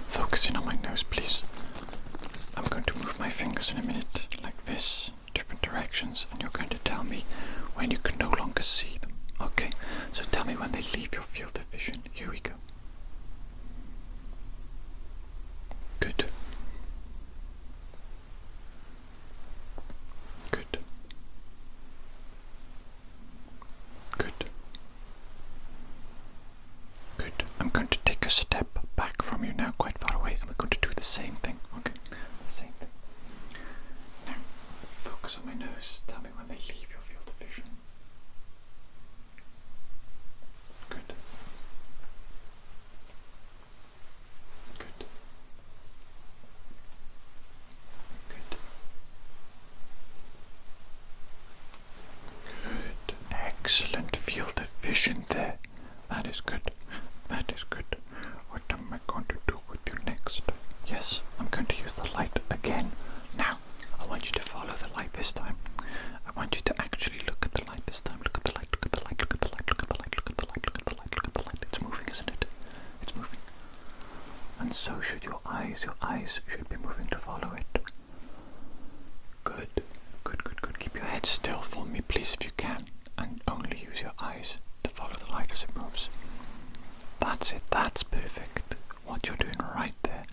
focusing on my nose, please. I'm going to move my fingers in a minute, like this, different directions, and you're going to tell me when you can no longer see them. Okay, so tell me when they leave your field of vision. Here we go. Good. I'm going to take a step back from you now, quite far away, and we're going to do the same thing. Okay, the same thing. Now, focus on my nose. Tell me when they leave your field of vision. Good. Excellent field of vision there. That is good. What am I going to do with you next? Yes, I'm going to use the light again. Now, I want you to follow the eyes should be moving to follow it. Good, good, good, good. Keep your head still for me, please, if you can, and only use your eyes to follow the light as it moves. That's it, that's perfect. What you're doing right there,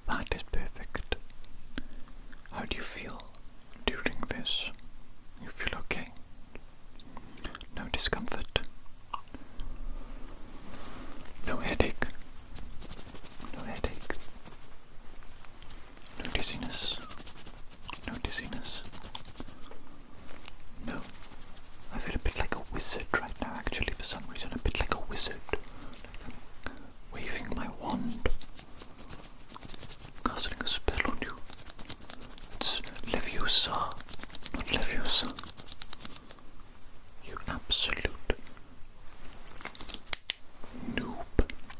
that is perfect. How do you feel during this? You feel okay? No discomfort? No headache? No headache? No dizziness? No dizziness? No. I feel a bit like a wizard right now, actually, for some reason. A bit like a wizard. Waving my wand. Casting a spell on you. It's Leviosa, not Leviosa. You absolute noob.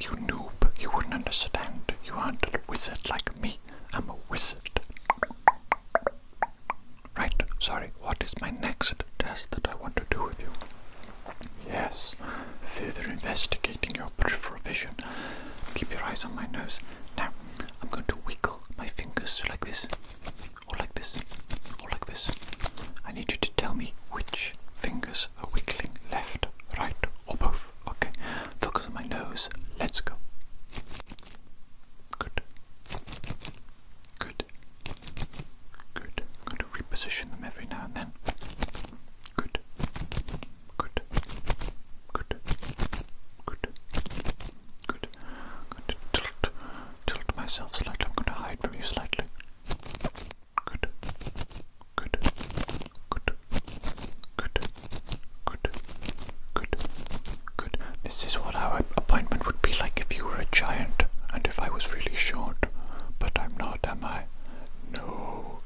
You noob. You wouldn't understand. You aren't a wizard like me. I'm a wizard. Right, sorry, what is my next test that I want to do with you? Yes, further investigating your peripheral vision. Keep your eyes on my nose. Now, I'm going to wiggle my fingers like this, or like this, or like this. I need you to tell me which fingers are wiggling, left, right, or both. Okay, focus on my nose. Let's go. Good. Good. Good. I'm going to reposition them every now and then. Good. Good. Good. Good. Good. I'm going to tilt myself slightly. I'm going to hide from you slightly. Good. Good. Good. Good. Good. Good. Good. This is what our appointment would be like if you were a giant and if I was really short. But I'm not, am I? No.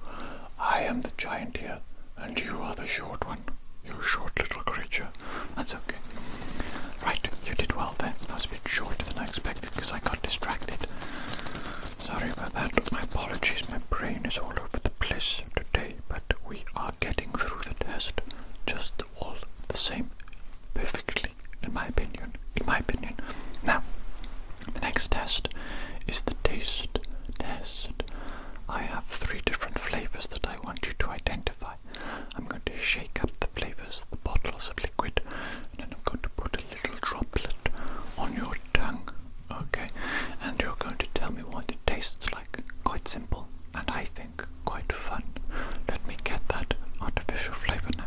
I am the giant here, and you are the short one. You short little creature. That's okay. Right, you did well then. That was a bit shorter than I expected because I got distracted. Sorry about that. My apologies. My brain is all over the place today, but we are getting through the test just all the same. Perfectly, in my opinion. In my opinion. Now, the next test is the taste test. I have 3 different flavors that I want you to identify. I'm going to shake up the flavors, the bottles of liquid, and then I'm going to put a little droplet on your tongue, okay? And you're going to tell me what it tastes like. Quite simple, and I think quite fun. Let me get that artificial flavor now.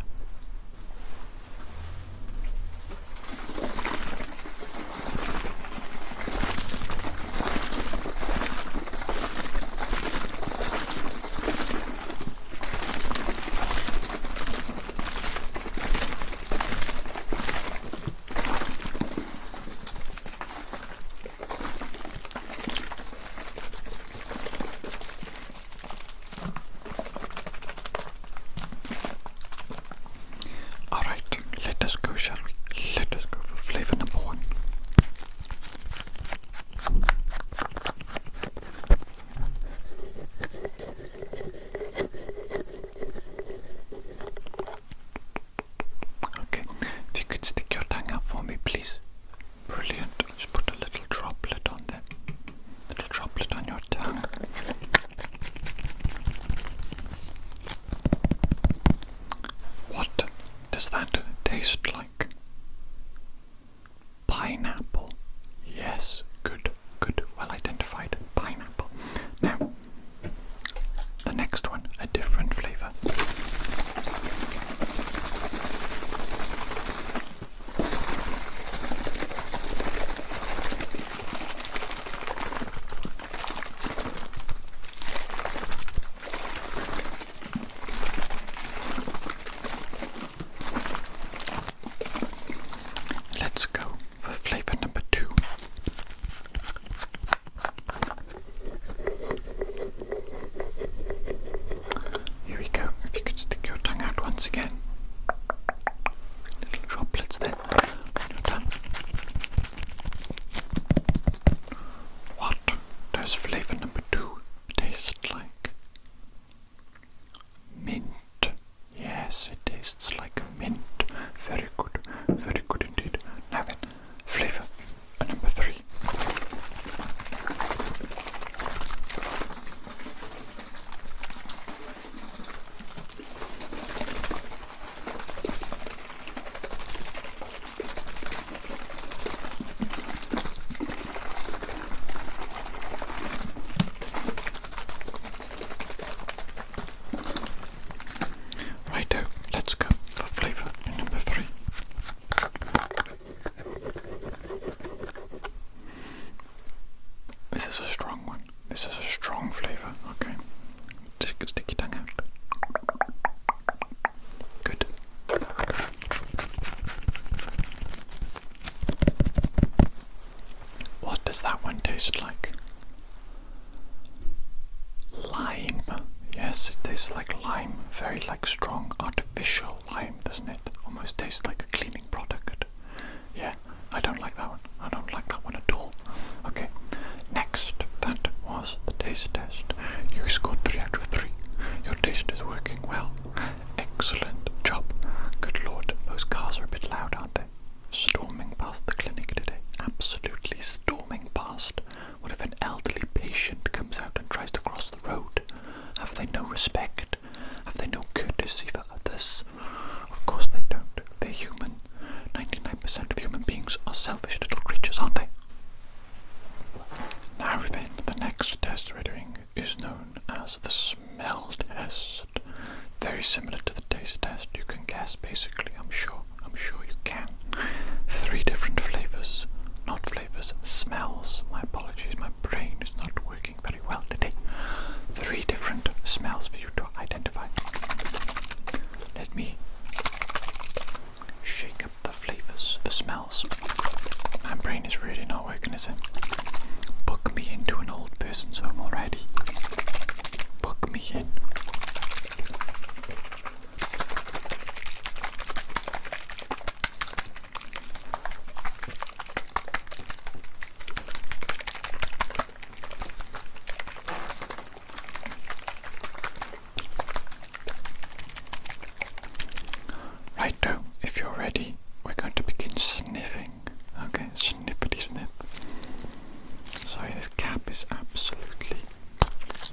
Alright, let us go, shall we? Let us go for flavor number 1. Okay, if you could stick your tongue out for me, please. Brilliant. Just put a little droplet on there. Little droplet on your tongue. What does that taste like? Pineapple. Yes, good, good, well identified. Pineapple. Now, the next one, a different flavor. Let's go for flavor number 2. Here we go. If you taste like? Lime. Yes, it tastes like lime. Very like strong artificial lime, doesn't it? Almost tastes like a cleaning product. Yeah, I don't like that one. I don't like that one at all. Okay, next, that was the taste test. You scored 3 out of 3. Your taste is working well. Excellent job. Good lord, those cars are a bit loud, aren't they? Storming past the clinic today. Absolutely storming past. What if an elderly patient comes out and tries to cross the road? Have they no respect? Have they no courtesy for others? Of course they don't. They're human. 99% of human beings are selfish little creatures, aren't they? Now then, the next test we're doing is known as the smell test. Very similar to the taste test. You can guess, basically. I'm sure you can. 3 different flavors. Not flavors, smells. My apologies, my brain is not working very well today. 3 different smells for you to identify. Let me shake up the flavors, the smells. My brain is really not working, is it? Book me into an old person's home already. Book me in. Righto, if you're ready, we're going to begin sniffing. Okay, snippity snip. Sorry, this cap is absolutely...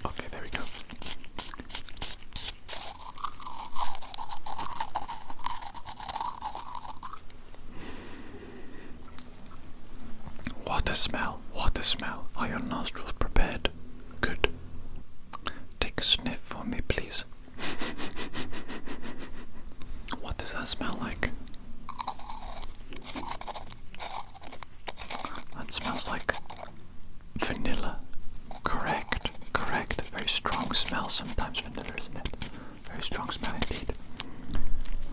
Okay, there we go. What a smell, what a smell. Are your nostrils prepared? Good. Take a sniff for me, please. What does that smell like? That smells like vanilla. Correct, correct. Very strong smell sometimes, vanilla, isn't it? Very strong smell indeed.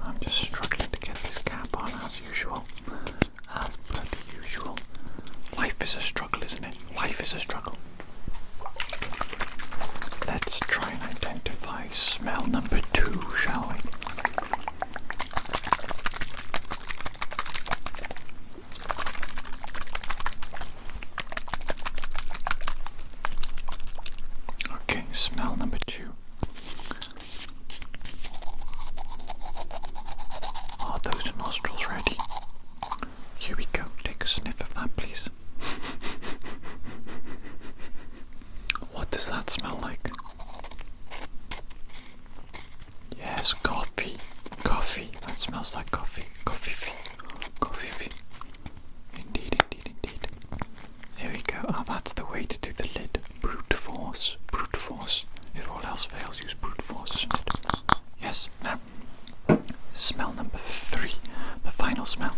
I'm just struggling to get this cap on as usual. As per the usual. Life is a struggle, isn't it? Life is a struggle. Let's try and identify smell number 2, shall we? Okay, smell number 2. Are those nostrils ready? Here we go. Take a sniff of that, please. What does that smell like? Yes, coffee. Coffee. That smells like coffee. Coffee. Coffee. Indeed, indeed, indeed. There we go. Oh, that's the way to do the lid. Brute force. Brute force. If all else fails, use brute force, isn't it? Yes. Now, smell number 3. The final smell.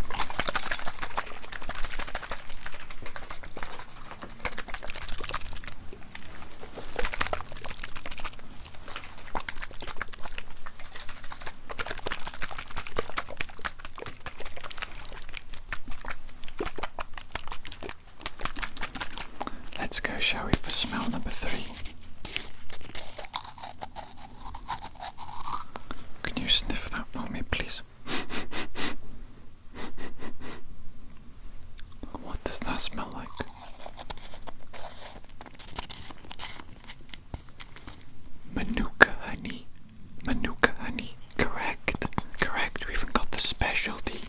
Let's go, shall we, for smell number 3. Can you sniff that for me, please? What does that smell like? Manuka honey. Manuka honey. Correct. Correct. We even got the specialty,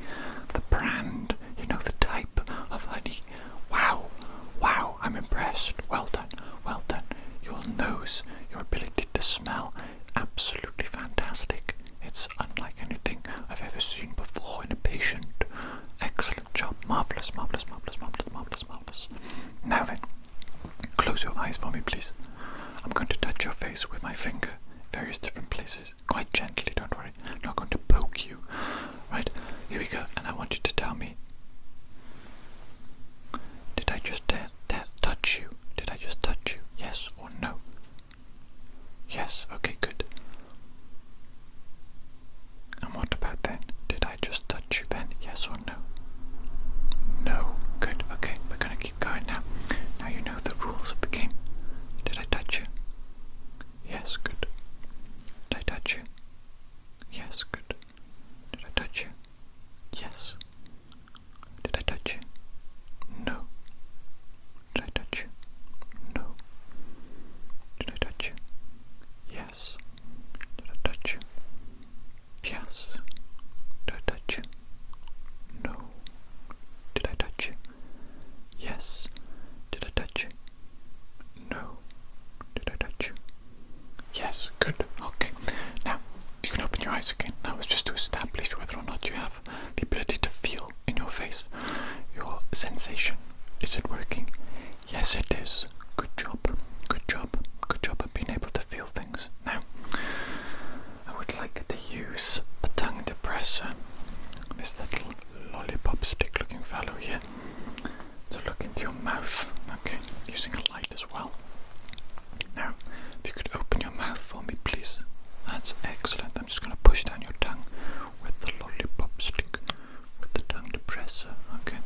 the brand, you know, the type of honey. Wow. Wow, I'm impressed. Well done. Well done. Your nose, your ability to smell, absolutely fantastic. It's unlike anything I've ever seen before in a patient. Excellent job. Marvellous, marvellous, marvellous, marvellous, marvellous, marvellous. Now then, close your eyes for me, please. I'm going to touch your face with my finger, various different places, quite gently, don't worry. I'm not going to poke you. Right, here we go, and I want you to tell me, did I just touch you? Did I just touch you? Yes or no? Yes, okay, good. And what about then? Did I just touch you then? Yes or no? No. Good, okay, we're gonna keep going now. Now you know mouth. I'm just going to push down your tongue with the lollipop stick, with the tongue depressor, okay?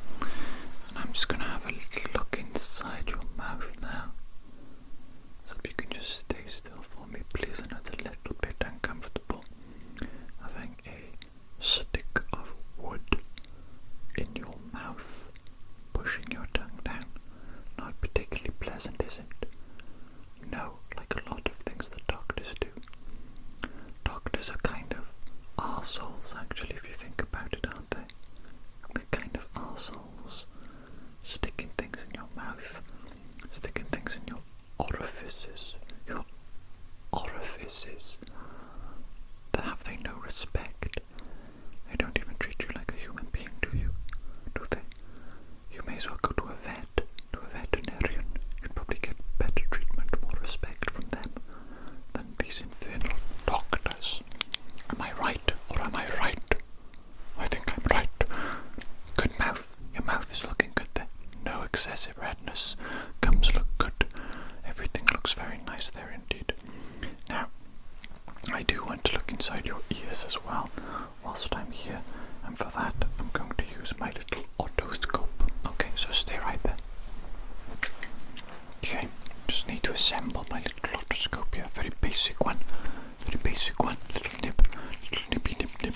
And I'm just going to have a little look inside your mouth now. So if you can just stay still for me, please. I know it's a little bit uncomfortable having a stick of wood in your mouth, pushing your tongue down. Not particularly pleasant, is it? No, like a lot of things that doctors do. Doctors are kind of arseholes, actually, if you think about it, aren't they? They're kind of arseholes. Sticking things in your mouth, sticking things in your orifices. Your orifices. Have they no respect? They don't even treat you like a human being, do you? Do they? You may as well go to a vet, to a veterinarian. You'd probably get better treatment, more respect from them than these infernal doctors. Am I right, or am I right? I think I'm right. Good mouth. Your mouth is looking good there. No excessive redness. Gums look good. Everything looks very nice there indeed. Now, I do want to look inside your ears as well whilst I'm here, and for that I'm going to use my little otoscope. Okay, so stay right there. Okay, just need to assemble my little otoscope here. Very basic one. Little nib, little nippy nib,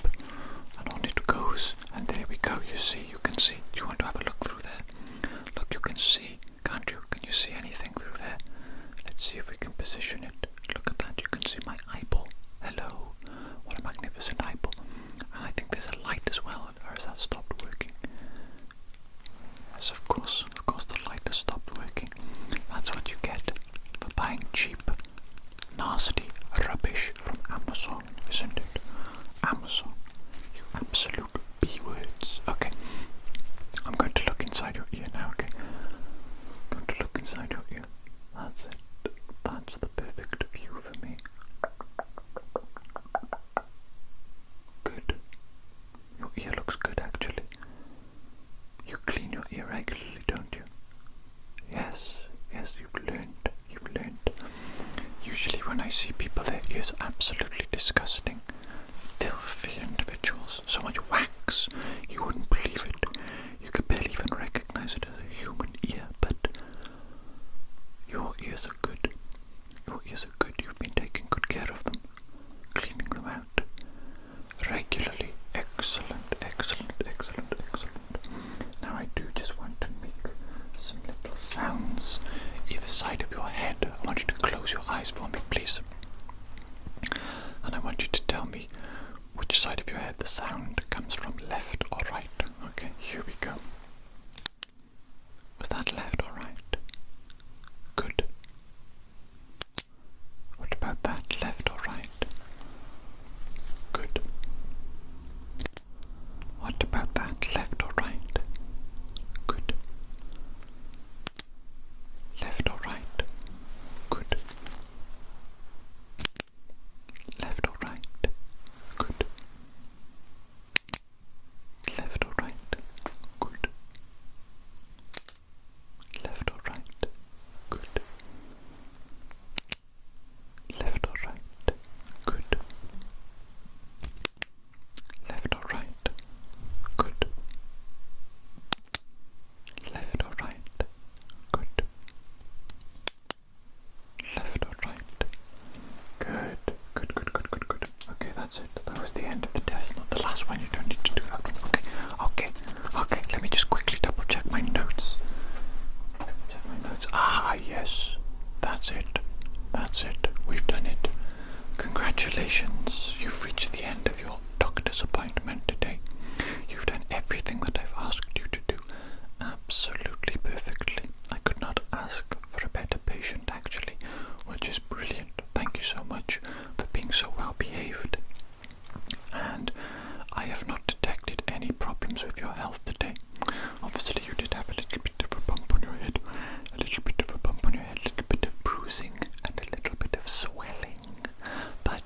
and on it goes. And there we go. You can see. Do you want to have a look through there? Look, you can see, can't you? Can you see anything through there? Let's see if we can position it. Look at that. You can see my eyeball. Hello. What a magnificent eyeball. And I think there's a light as well, or has that stopped working? Yes, of course the light has stopped working. That's what you get for buying cheap, nasty rubbish from Amazon, isn't it? Amazon. You absolute B-words. Okay. I'm going to look inside your ear now, okay? I'm going to look inside your ear. That's it. That's the perfect view for me. Good. Your ear looks good, actually. You clean your ear regularly, don't you? Yes, you've learned. Usually when I see people, their ears are absolutely disgusting. Filthy individuals. So much wax, you wouldn't believe it. You could barely even recognize it as a human ear, but your ears are good. You've been taking good care of them, cleaning them out regularly. Excellent. Now I do just want to make some little sounds either side of your head. I want you to close your eyes for me, please. And I want you to tell me which side of your head the sound comes from, left or right. Okay, here we go. Was that left or right? Good. What about that, left or right? Good. What about that, left or right? Good. Left or right? Good. Left or right? Good. Left or right? Good. Left or right? Good. Left or right? Good. Left or right? Good. Left or right? Good. Left or right? Good. Okay, that's it. That was the end of the test. Not the last one. You don't need to do that one. Okay. Let me just quickly double check my notes. Ah, yes. That's it. We've done it. Congratulations. You've reached the end of your doctor's appointment today. You've done everything that I've asked you to do absolutely perfectly. I could not ask for a better patient, actually, which is brilliant. Thank you so much for being so well behaved. And I have not detected any problems with your health today. Obviously, you did have a little bit of a bump on your head, a little bit of bruising, and a little bit of swelling, but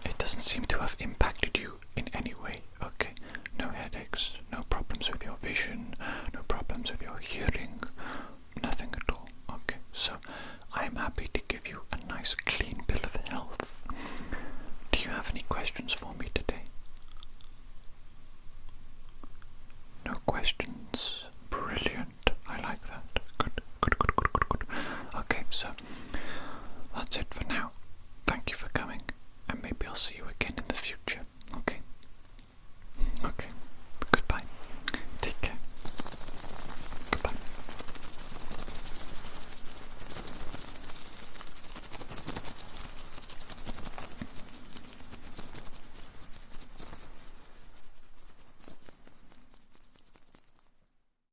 it doesn't seem to have impacted you in any way. Okay, no headaches, no problems with your vision, no problems with your hearing, nothing at all. Okay, so I am happy to give you a nice clean bill of health. Do you have any questions for me,